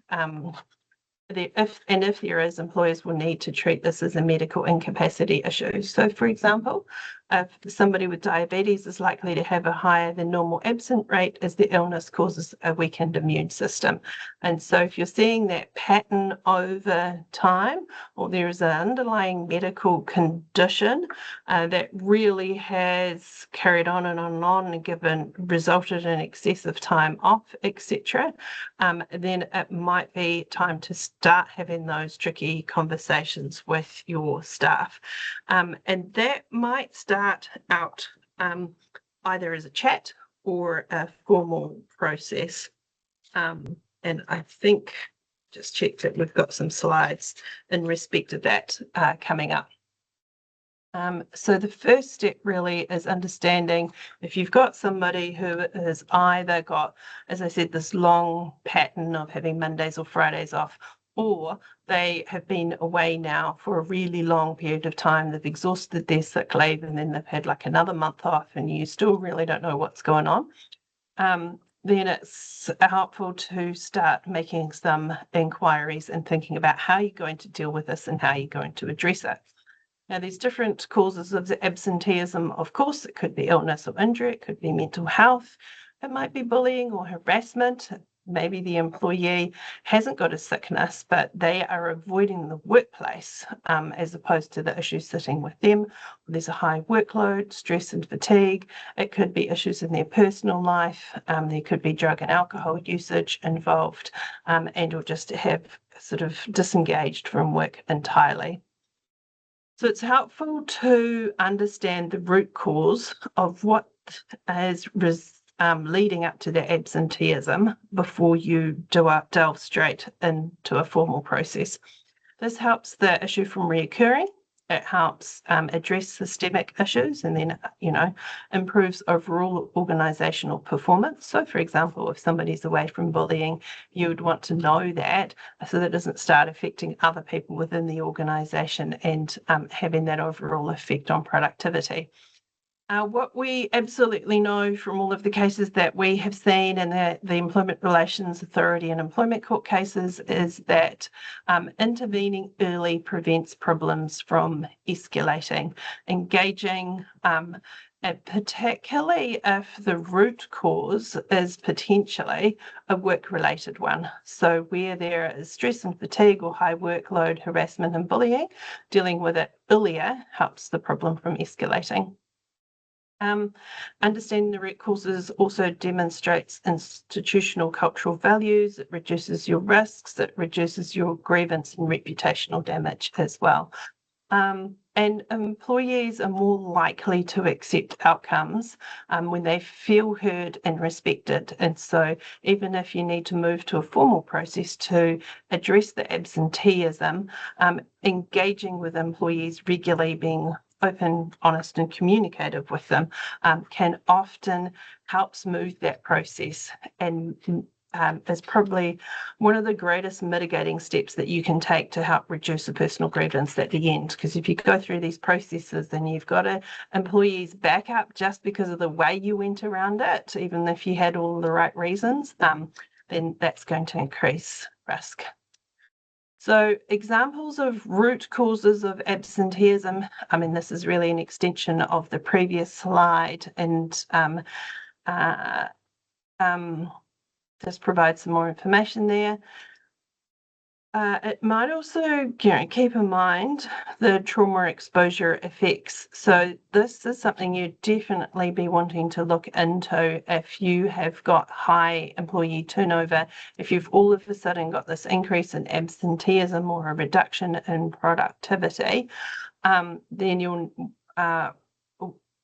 there is, employers will need to treat this as a medical incapacity issue. So, for example, if somebody with diabetes is likely to have a higher than normal absent rate as the illness causes a weakened immune system. And so if you're seeing that pattern over time, or there is an underlying medical condition that really has carried on and resulted in excessive time off, etc., then it might be time to start having those tricky conversations with your staff. And that might start out either as a chat or a formal process. And I think, just checked that we've got some slides in respect of that coming up. So the first step really is understanding if you've got somebody who has either got, as I said, this long pattern of having Mondays or Fridays off, or they have been away now for a really long period of time, they've exhausted their sick leave, and then they've had like another month off and you still really don't know what's going on, then it's helpful to start making some inquiries and thinking about how you're going to deal with this and how you're going to address it. Now, there's different causes of absenteeism, of course. It could be illness or injury, it could be mental health, it might be bullying or harassment. Maybe the employee hasn't got a sickness, but they are avoiding the workplace as opposed to the issue sitting with them. There's a high workload, stress and fatigue. It could be issues in their personal life. There could be drug and alcohol usage involved, and or just have sort of disengaged from work entirely. So it's helpful to understand the root cause of what is leading up to the absenteeism before you delve straight into a formal process. This helps the issue from reoccurring. It helps address systemic issues and then, improves overall organisational performance. So, for example, if somebody's away from bullying, you would want to know that so that it doesn't start affecting other people within the organisation and having that overall effect on productivity. What we absolutely know from all of the cases that we have seen in the Employment Relations Authority and Employment Court cases is that intervening early prevents problems from escalating. Engaging, particularly if the root cause is potentially a work-related one. So where there is stress and fatigue or high workload, harassment and bullying, dealing with it earlier helps the problem from escalating. Understanding the root causes also demonstrates institutional cultural values. It reduces your risks. It reduces your grievance and reputational damage as well. And employees are more likely to accept outcomes when they feel heard and respected. And so even if you need to move to a formal process to address the absenteeism, engaging with employees regularly, being open, honest and communicative with them can often help smooth that process and is probably one of the greatest mitigating steps that you can take to help reduce a personal grievance at the end. Because if you go through these processes and you've got an employee's backup just because of the way you went around it, even if you had all the right reasons, then that's going to increase risk. So examples of root causes of absenteeism, this is really an extension of the previous slide and just provide some more information there. It might also keep in mind the trauma exposure effects. So this is something you'd definitely be wanting to look into if you have got high employee turnover, if you've all of a sudden got this increase in absenteeism or a reduction in productivity. then you'll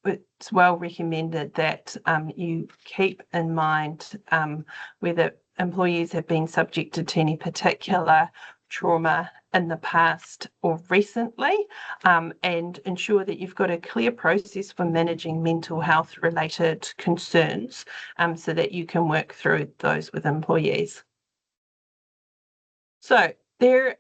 it's well recommended that you keep in mind whether employees have been subjected to any particular trauma in the past or recently, and ensure that you've got a clear process for managing mental health related concerns, so that you can work through those with employees. So there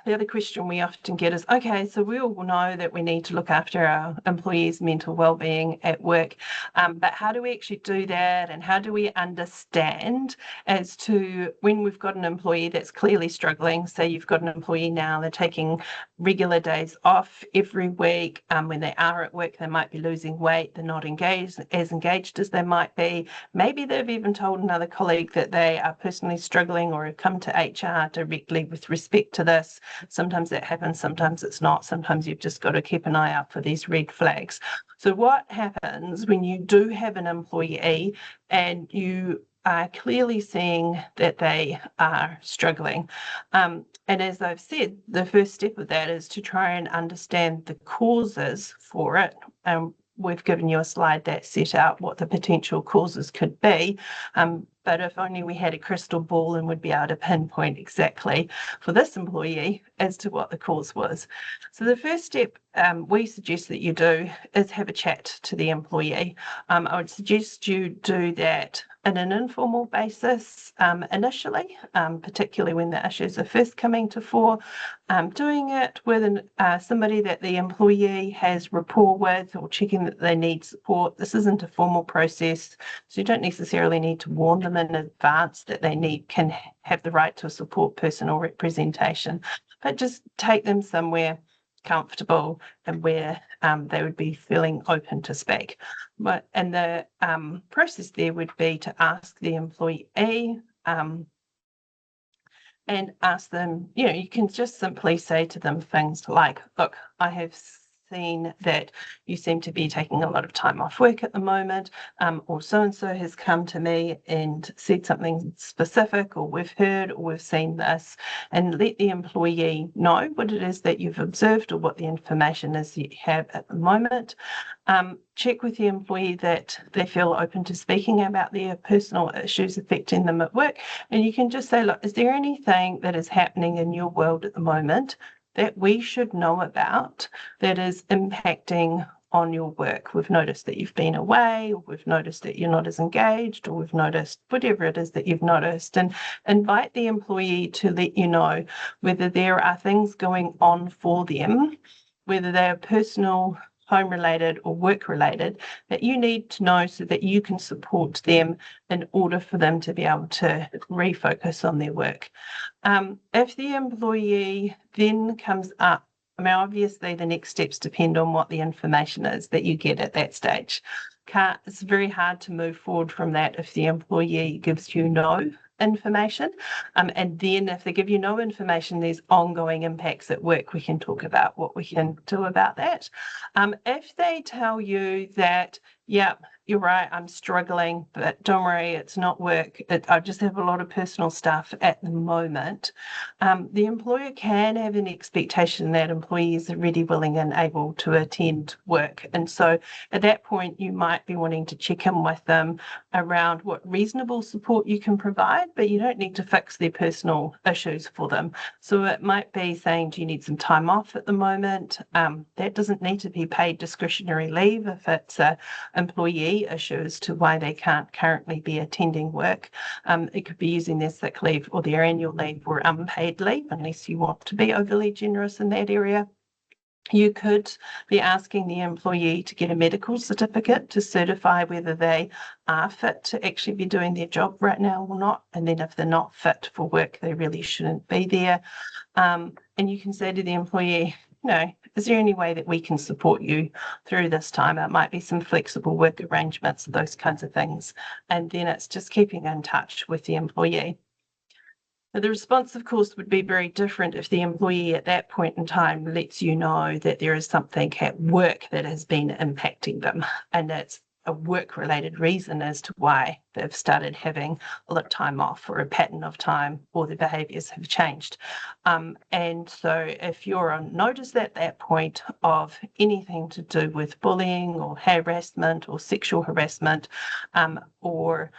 the other question we often get is, okay, so we all know that we need to look after our employees' mental well-being at work, but how do we actually do that, and how do we understand as to when we've got an employee that's clearly struggling? Say you've got an employee now, they're taking regular days off every week. When they are at work, they might be losing weight, they're not engaged as they might be. Maybe they've even told another colleague that they are personally struggling or have come to HR directly with respect to this. Sometimes that happens, sometimes it's not. Sometimes you've just got to keep an eye out for these red flags. So what happens when you do have an employee and you are clearly seeing that they are struggling? And as I've said, the first step of that is to try and understand the causes for it. We've given you a slide that set out what the potential causes could be. But if only we had a crystal ball and would be able to pinpoint exactly for this employee as to what the cause was. So the first step we suggest that you do is have a chat to the employee. I would suggest you do that in an informal basis initially, particularly when the issues are first coming to fore. Doing it with somebody that the employee has rapport with, or checking that they need support. This isn't a formal process, so you don't necessarily need to warn them in advance that they can have the right to a support person or representation, but just take them somewhere comfortable and where they would be feeling open to speak. And the process there would be to ask the employee and ask them, you can just simply say to them things like, look, I have seen that you seem to be taking a lot of time off work at the moment, or so-and-so has come to me and said something specific, or we've heard or we've seen this, and let the employee know what it is that you've observed or what the information is that you have at the moment. Check with the employee that they feel open to speaking about their personal issues affecting them at work. And you can just say, look, is there anything that is happening in your world at the moment that we should know about that is impacting on your work? We've noticed that you've been away, or we've noticed that you're not as engaged, or we've noticed whatever it is that you've noticed, and invite the employee to let you know whether there are things going on for them, whether they are personal, home-related or work-related, that you need to know so that you can support them in order for them to be able to refocus on their work. If the employee then comes up, obviously the next steps depend on what the information is that you get at that stage. It's very hard to move forward from that if the employee gives you no information. And then if they give you no information, there's ongoing impacts at work. We can talk about what we can do about that. If they tell you that, yeah, you're right, I'm struggling, but don't worry, it's not work. I just have a lot of personal stuff at the moment. The employer can have an expectation that employees are ready, willing and able to attend work. And so at that point, you might be wanting to check in with them around what reasonable support you can provide, but you don't need to fix their personal issues for them. So it might be saying, do you need some time off at the moment? That doesn't need to be paid discretionary leave if it's an employee issue as to why they can't currently be attending work. It could be using their sick leave or their annual leave or unpaid leave, unless you want to be overly generous in that area. You could be asking the employee to get a medical certificate to certify whether they are fit to actually be doing their job right now or not. And then if they're not fit for work, they really shouldn't be there. And you can say to the employee, is there any way that we can support you through this time? It might be some flexible work arrangements, those kinds of things. And then it's just keeping in touch with the employee. Now, the response, of course, would be very different if the employee at that point in time lets you know that there is something at work that has been impacting them, and it's a work-related reason as to why they've started having a lot of time off, or a pattern of time, or their behaviours have changed. And so if you're on notice at that point of anything to do with bullying or harassment or sexual harassment, or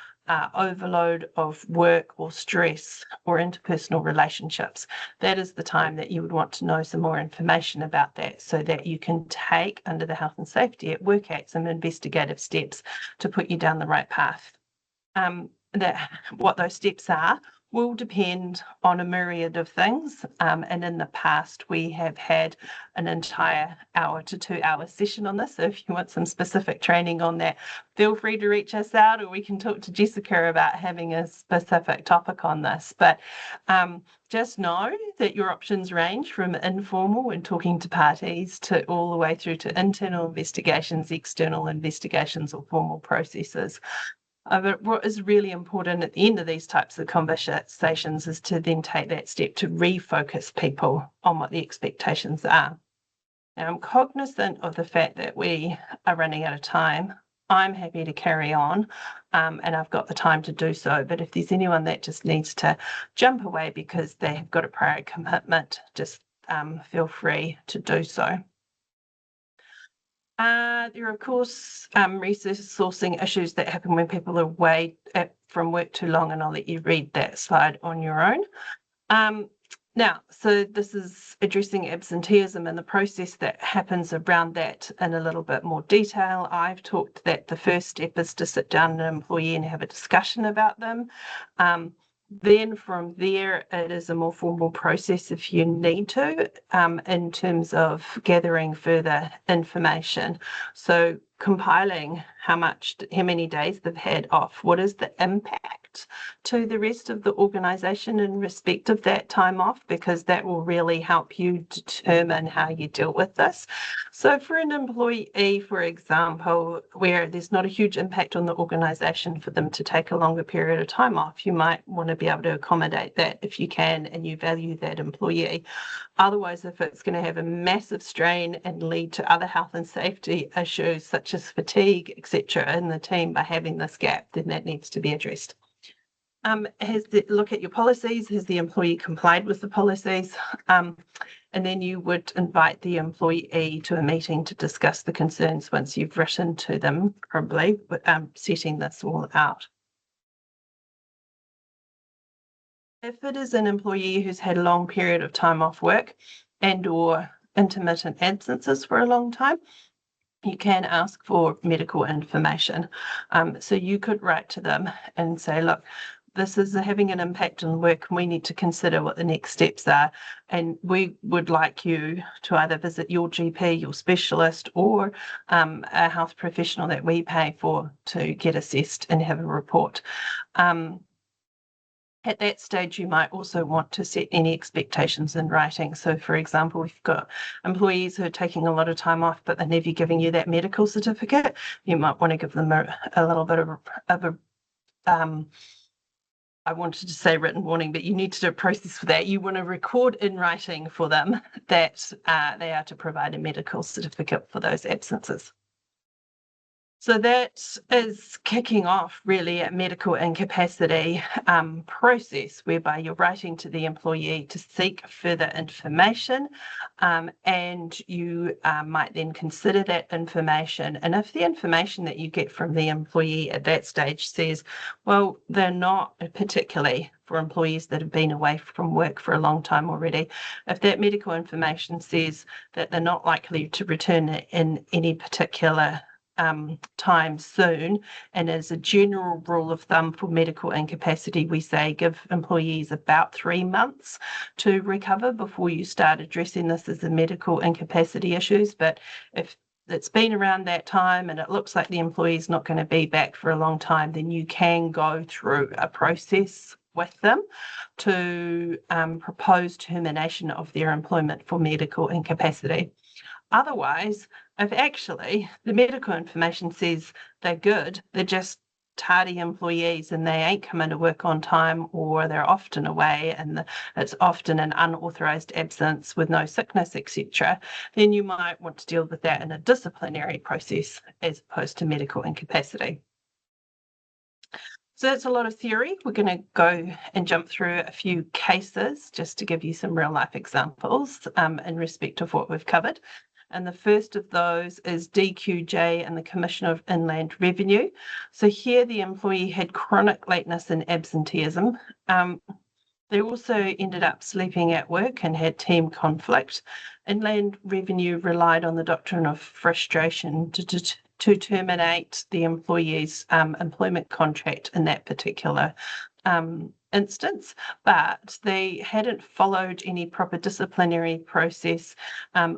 overload of work or stress or interpersonal relationships, that is the time that you would want to know some more information about that, so that you can take, under the Health and Safety at Work Act, some investigative steps to put you down the right path. What those steps are will depend on a myriad of things, and in the past we have had an entire hour to 2 hour session on this, so if you want some specific training on that, feel free to reach us out, or we can talk to Jessica about having a specific topic on this. But just know that your options range from informal and talking to parties to all the way through to internal investigations, external investigations, or formal processes. But what is really important at the end of these types of conversations is to then take that step to refocus people on what the expectations are. Now, I'm cognizant of the fact that we are running out of time. I'm happy to carry on, and I've got the time to do so. But if there's anyone that just needs to jump away because they have got a prior commitment, just feel free to do so. There are, of course, resourcing issues that happen when people are away from work too long, and I'll let you read that slide on your own. Now, so this is addressing absenteeism and the process that happens around that in a little bit more detail. I've talked that the first step is to sit down with an employee and have a discussion about them. Then from there, it is a more formal process if you need to, in terms of gathering further information. So compiling how many days they've had off, what is the impact to the rest of the organisation in respect of that time off, because that will really help you determine how you deal with this. So for an employee, for example, where there's not a huge impact on the organisation for them to take a longer period of time off, you might want to be able to accommodate that if you can and you value that employee. Otherwise, if it's going to have a massive strain and lead to other health and safety issues such as fatigue, etc., in the team by having this gap, then that needs to be addressed. Look at your policies. Has the employee complied with the policies? And then you would invite the employee to a meeting to discuss the concerns once you've written to them, probably, setting this all out. If it is an employee who's had a long period of time off work and or intermittent absences for a long time, you can ask for medical information. So you could write to them and say, look, this is having an impact on work, and we need to consider what the next steps are. And we would like you to either visit your GP, your specialist, or a health professional that we pay for to get assessed and have a report. At that stage, you might also want to set any expectations in writing. So, for example, we've got employees who are taking a lot of time off, but they're never giving you that medical certificate. You might want to give them a little bit of a I wanted to say written warning, but you need to do a process for that. You want to record in writing for them that they are to provide a medical certificate for those absences. So that is kicking off really a medical incapacity process, whereby you're writing to the employee to seek further information, and you might then consider that information. And if the information that you get from the employee at that stage says, well, they're not, particularly for employees that have been away from work for a long time already, if that medical information says that they're not likely to return in any particular time soon, and as a general rule of thumb for medical incapacity, we say give employees about 3 months to recover before you start addressing this as a medical incapacity issues. But if it's been around that time and it looks like the employee is not going to be back for a long time, then you can go through a process with them to propose termination of their employment for medical incapacity. Otherwise, if actually the medical information says they're good, they're just tardy employees and they ain't coming to work on time, or they're often away and it's often an unauthorised absence with no sickness, etc., then you might want to deal with that in a disciplinary process as opposed to medical incapacity. So that's a lot of theory. We're going to go and jump through a few cases just to give you some real life examples in respect of what we've covered. And the first of those is DQJ and the Commissioner of Inland Revenue. So here the employee had chronic lateness and absenteeism. They also ended up sleeping at work and had team conflict. Inland Revenue relied on the doctrine of frustration to terminate the employee's employment contract in that particular instance, but they hadn't followed any proper disciplinary process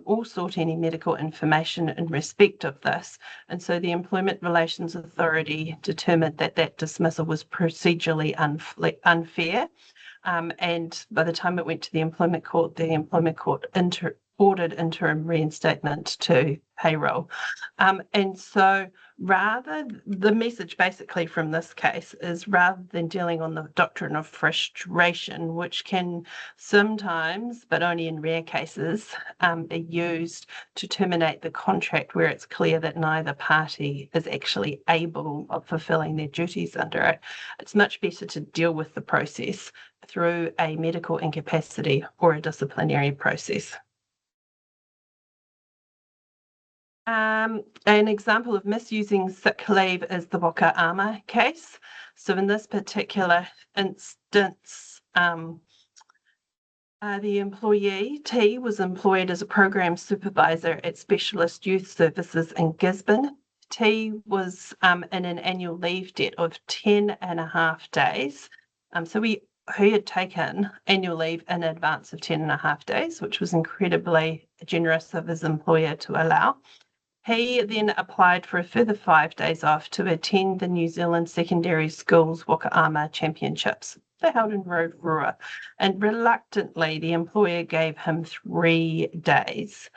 or sought any medical information in respect of this. And so the Employment Relations Authority determined that that dismissal was procedurally unfair. And by the time it went to the Employment Court ordered interim reinstatement to payroll. And so the message basically from this case is, rather than dealing on the doctrine of frustration, which can sometimes, but only in rare cases, be used to terminate the contract where it's clear that neither party is actually able of fulfilling their duties under it, it's much better to deal with the process through a medical incapacity or a disciplinary process. An example of misusing sick leave is the Waka case. So in this particular instance, the employee, T, was employed as a program supervisor at Specialist Youth Services in Gisborne. T was in an annual leave debt of 10.5 days. So he had taken annual leave in advance of 10.5 days, which was incredibly generous of his employer to allow. He then applied for a further 5 days off to attend the New Zealand Secondary Schools Waka Championships. They held in Rotorua, and reluctantly the employer gave him 3 days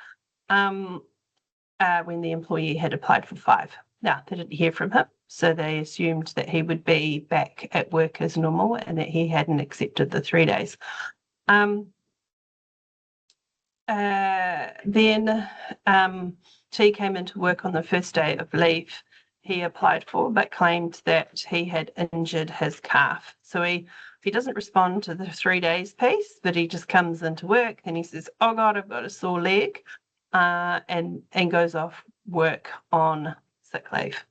when the employee had applied for 5. Now, they didn't hear from him, so they assumed that he would be back at work as normal and that he hadn't accepted the 3 days. Then T came into work on the first day of leave he applied for, but claimed that he had injured his calf. So he doesn't respond to the 3 days piece, but he just comes into work and he says, "Oh God, I've got a sore leg," and goes off work on sick leave.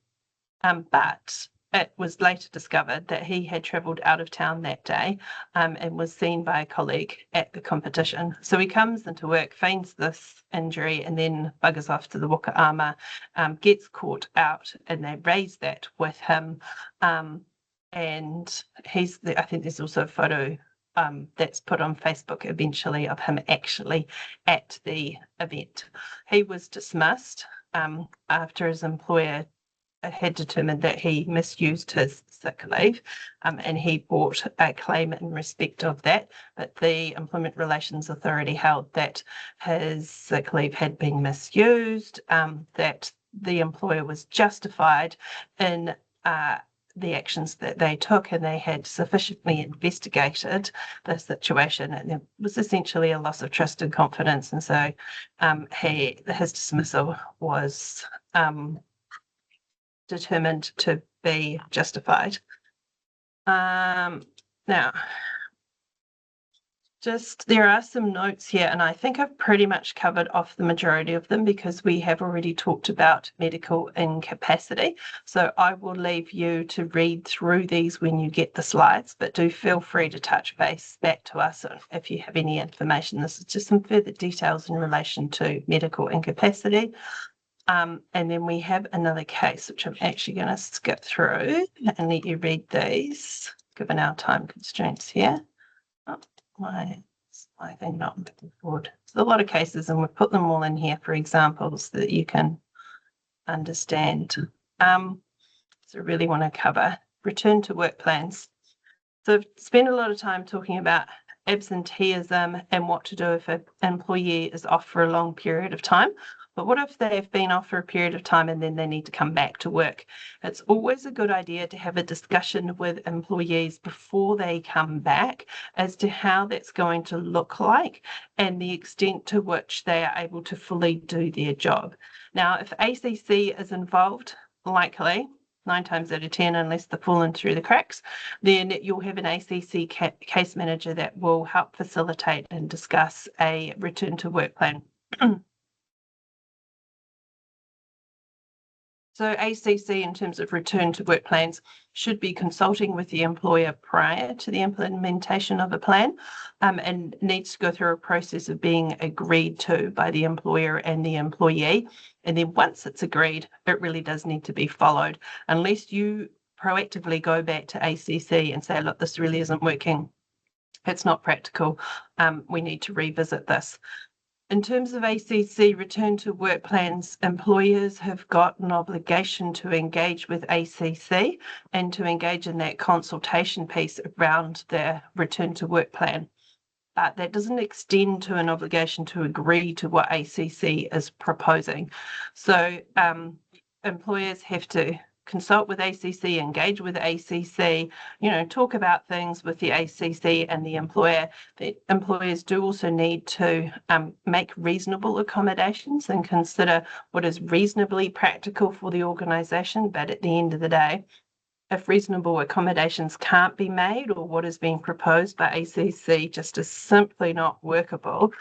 But it was later discovered that he had travelled out of town that day and was seen by a colleague at the competition. So he comes into work, feigns this injury, and then buggers off to the Waka gets caught out, and they raise that with him. And I think there's also a photo that's put on Facebook eventually of him actually at the event. He was dismissed after his employer had determined that he misused his sick leave, and he brought a claim in respect of that, but the Employment Relations Authority held that his sick leave had been misused, that the employer was justified in the actions that they took, and they had sufficiently investigated the situation, and there was essentially a loss of trust and confidence, and so his dismissal was determined to be justified. Now, there are some notes here, and I think I've pretty much covered off the majority of them because we have already talked about medical incapacity. So I will leave you to read through these when you get the slides, but do feel free to touch base back to us if you have any information. This is just some further details in relation to medical incapacity. And then we have another case, which I'm actually going to skip through and let you read these, given our time constraints here. Oh, why is my thing not moving forward? There's a lot of cases, and we've put them all in here for examples that you can understand. So I really want to cover return to work plans. So I've spent a lot of time talking about absenteeism and what to do if an employee is off for a long period of time. But what if they've been off for a period of time and then they need to come back to work? It's always a good idea to have a discussion with employees before they come back as to how that's going to look like and the extent to which they are able to fully do their job. Now, if ACC is involved, likely 9 times out of 10, unless they've fallen through the cracks, then you'll have an ACC case manager that will help facilitate and discuss a return to work plan. So ACC, in terms of return to work plans, should be consulting with the employer prior to the implementation of a plan, and needs to go through a process of being agreed to by the employer and the employee. And then once it's agreed, it really does need to be followed. Unless you proactively go back to ACC and say, look, this really isn't working, it's not practical, we need to revisit this. In terms of ACC return to work plans, employers have got an obligation to engage with ACC and to engage in that consultation piece around their return to work plan. But that doesn't extend to an obligation to agree to what ACC is proposing. So employers have to consult with ACC, engage with ACC, talk about things with the ACC and the employer. The employers do also need to make reasonable accommodations and consider what is reasonably practical for the organisation. But at the end of the day, if reasonable accommodations can't be made, or what is being proposed by ACC just is simply not workable,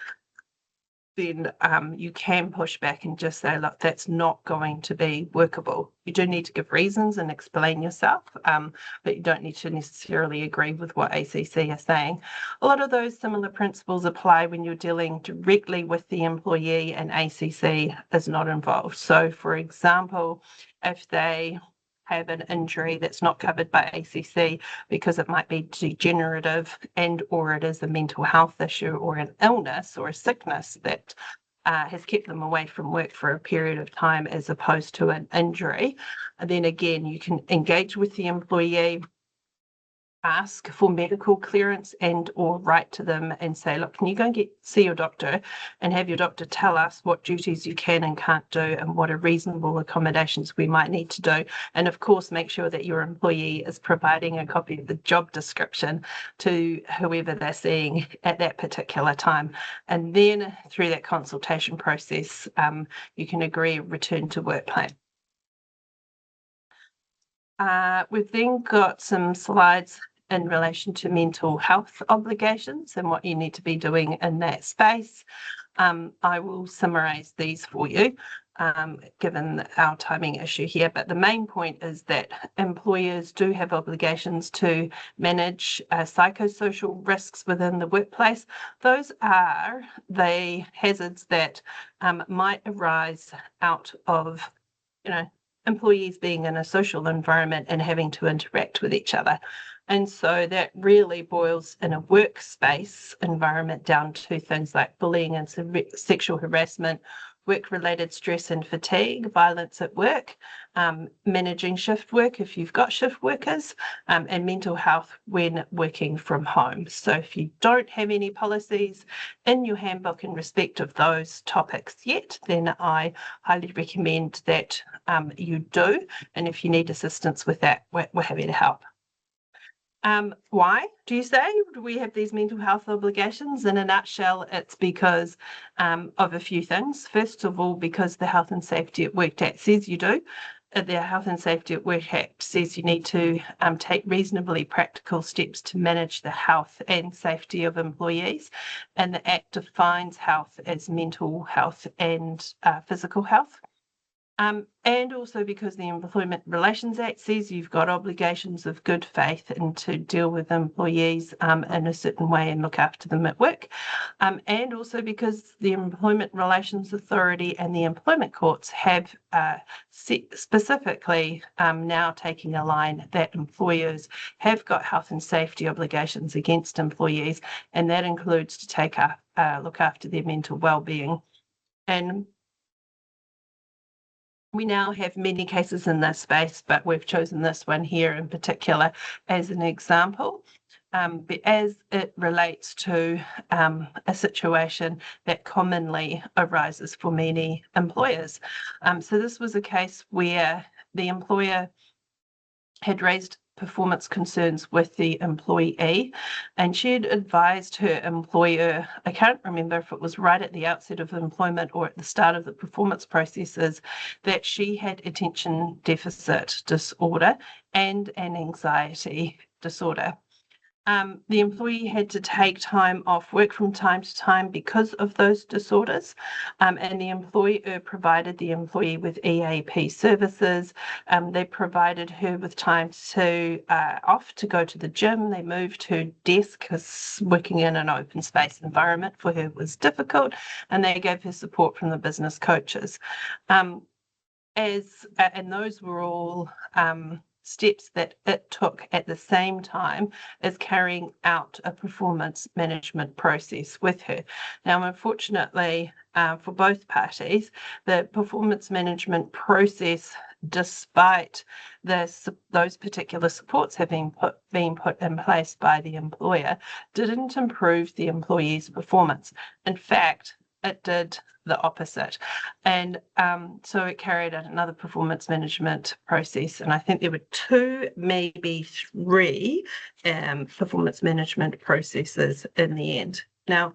then you can push back and just say, look, that's not going to be workable. You do need to give reasons and explain yourself, but you don't need to necessarily agree with what ACC are saying. A lot of those similar principles apply when you're dealing directly with the employee and ACC is not involved. So, for example, if they have an injury that's not covered by ACC because it might be degenerative and or it is a mental health issue or an illness or a sickness that has kept them away from work for a period of time as opposed to an injury, and then again you can engage with the employee, ask for medical clearance and or write to them and say, look, can you go and see your doctor and have your doctor tell us what duties you can and can't do and what are reasonable accommodations we might need to do. And of course, make sure that your employee is providing a copy of the job description to whoever they're seeing at that particular time. And then through that consultation process, you can agree a return to work plan. We've then got some slides in relation to mental health obligations and what you need to be doing in that space. I will summarise these for you, given our timing issue here. But the main point is that employers do have obligations to manage psychosocial risks within the workplace. Those are the hazards that might arise out of, employees being in a social environment and having to interact with each other. And so that really boils in a workspace environment down to things like bullying and sexual harassment, work-related stress and fatigue, violence at work, managing shift work if you've got shift workers, and mental health when working from home. So if you don't have any policies in your handbook in respect of those topics yet, then I highly recommend that you do. And if you need assistance with that, we're happy to help. Why do you say do we have these mental health obligations? In a nutshell, it's because of a few things. First of all, because the Health and Safety at Work Act says you do. The Health and Safety at Work Act says you need to take reasonably practical steps to manage the health and safety of employees. And the Act defines health as mental health and physical health. And also because the Employment Relations Act says you've got obligations of good faith and to deal with employees in a certain way and look after them at work. And also because the Employment Relations Authority and the employment courts have specifically now taking a line that employers have got health and safety obligations against employees, and that includes to take look after their mental well-being. And we now have many cases in this space, but we've chosen this one here in particular as an example. but as it relates to a situation that commonly arises for many employers. So this was a case where the employer had raised performance concerns with the employee, and she had advised her employer, I can't remember if it was right at the outset of employment or at the start of the performance processes, that she had attention deficit disorder and an anxiety disorder. The employee had to take time off work from time to time because of those disorders, and the employer provided the employee with EAP services. They provided her with time to off to go to the gym. They moved her desk because working in an open space environment for her was difficult, and they gave her support from the business coaches. And those were all steps that it took at the same time as carrying out a performance management process with her. Now, unfortunately, for both parties, the performance management process, despite those particular supports having been put in place by the employer, didn't improve the employee's performance. In fact, it did the opposite. And so it carried out another performance management process. And I think there were 2, maybe 3 performance management processes in the end. Now,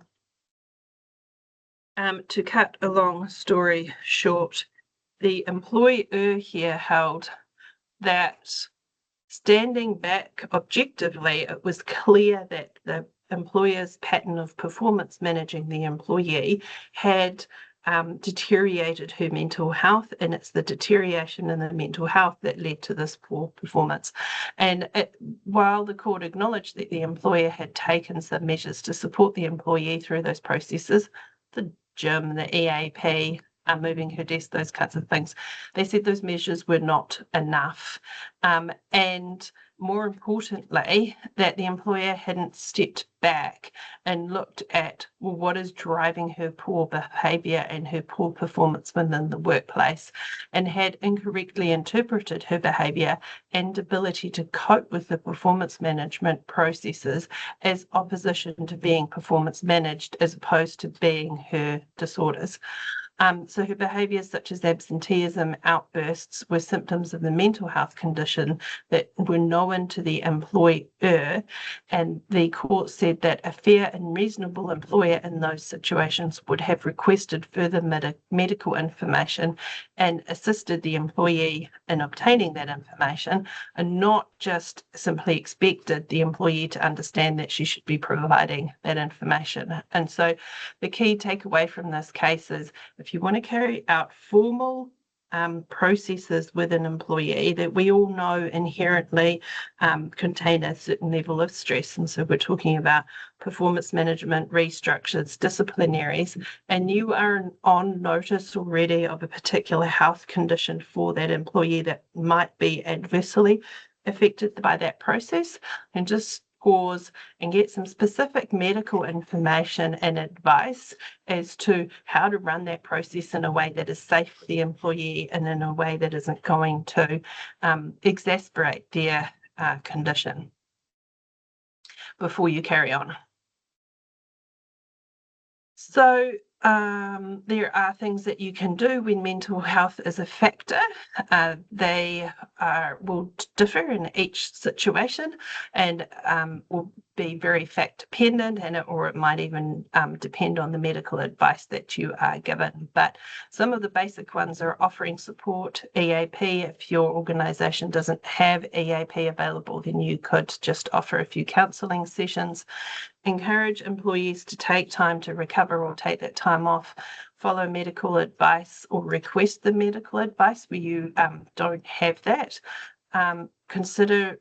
to cut a long story short, the employer here held that standing back objectively, it was clear that the employer's pattern of performance managing the employee had deteriorated her mental health, and it's the deterioration in the mental health that led to this poor performance. And while the court acknowledged that the employer had taken some measures to support the employee through those processes, the gym, the EAP, moving her desk, those kinds of things, they said those measures were not enough. And more importantly, that the employer hadn't stepped back and looked at, well, what is driving her poor behaviour and her poor performance within the workplace, and had incorrectly interpreted her behaviour and ability to cope with the performance management processes as opposition to being performance managed as opposed to being her disorders. So her behaviours such as absenteeism outbursts were symptoms of the mental health condition that were known to the employer, and the court said that a fair and reasonable employer in those situations would have requested further medical information and assisted the employee in obtaining that information, and not just simply expected the employee to understand that she should be providing that information. And so the key takeaway from this case is, if you want to carry out formal processes with an employee that we all know inherently contain a certain level of stress, and so we're talking about performance management, restructures, disciplinaries, and you are on notice already of a particular health condition for that employee that might be adversely affected by that process, and just pause and get some specific medical information and advice as to how to run that process in a way that is safe for the employee and in a way that isn't going to exacerbate their condition before you carry on. So there are things that you can do when mental health is a factor. They will differ in each situation and will be very fact dependent, or it might even depend on the medical advice that you are given. But some of the basic ones are offering support, EAP. If your organisation doesn't have EAP available, then you could just offer a few counselling sessions. Encourage employees to take time to recover or take that time off. Follow medical advice or request the medical advice where you don't have that. Consider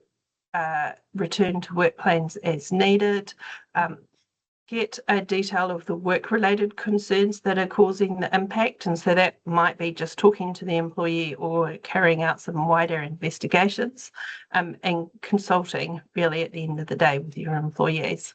return to work plans as needed. Get a detail of the work-related concerns that are causing the impact, and so that might be just talking to the employee or carrying out some wider investigations, and consulting really at the end of the day with your employees.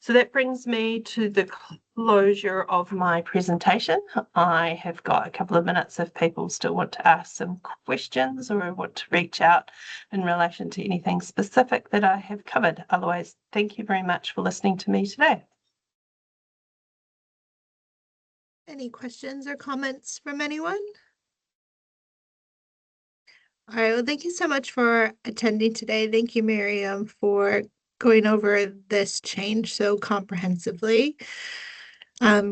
So that brings me to the closure of my presentation. I have got a couple of minutes if people still want to ask some questions or want to reach out in relation to anything specific that I have covered. Otherwise, thank you very much for listening to me today. Any questions or comments from anyone? All right, well, thank you so much for attending today. Thank you, Myriam, for going over this change so comprehensively,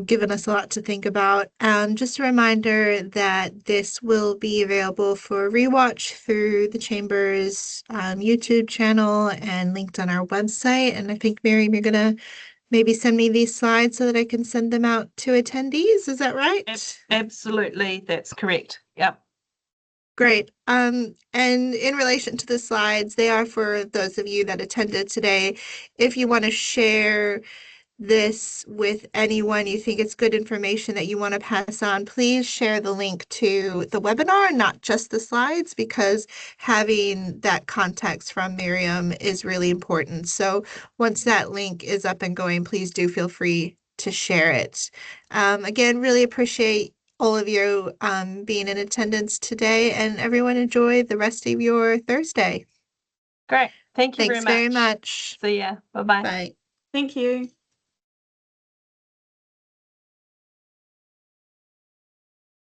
given us a lot to think about. And just a reminder that this will be available for rewatch through the Chamber's YouTube channel and linked on our website. And I think, Myriam, you're going to maybe send me these slides so that I can send them out to attendees. Is that right? Absolutely, that's correct. Yep. Great. And in relation to the slides, they are for those of you that attended today. If you want to share this with anyone you think it's good information that you want to pass on, please share the link to the webinar, not just the slides, because having that context from Myriam is really important. So once that link is up and going, please do feel free to share it. Again, really appreciate all of you being in attendance today, and everyone enjoy the rest of your Thursday. Great. Thank you Thanks very much. See ya. Bye-bye. Bye. Thank you.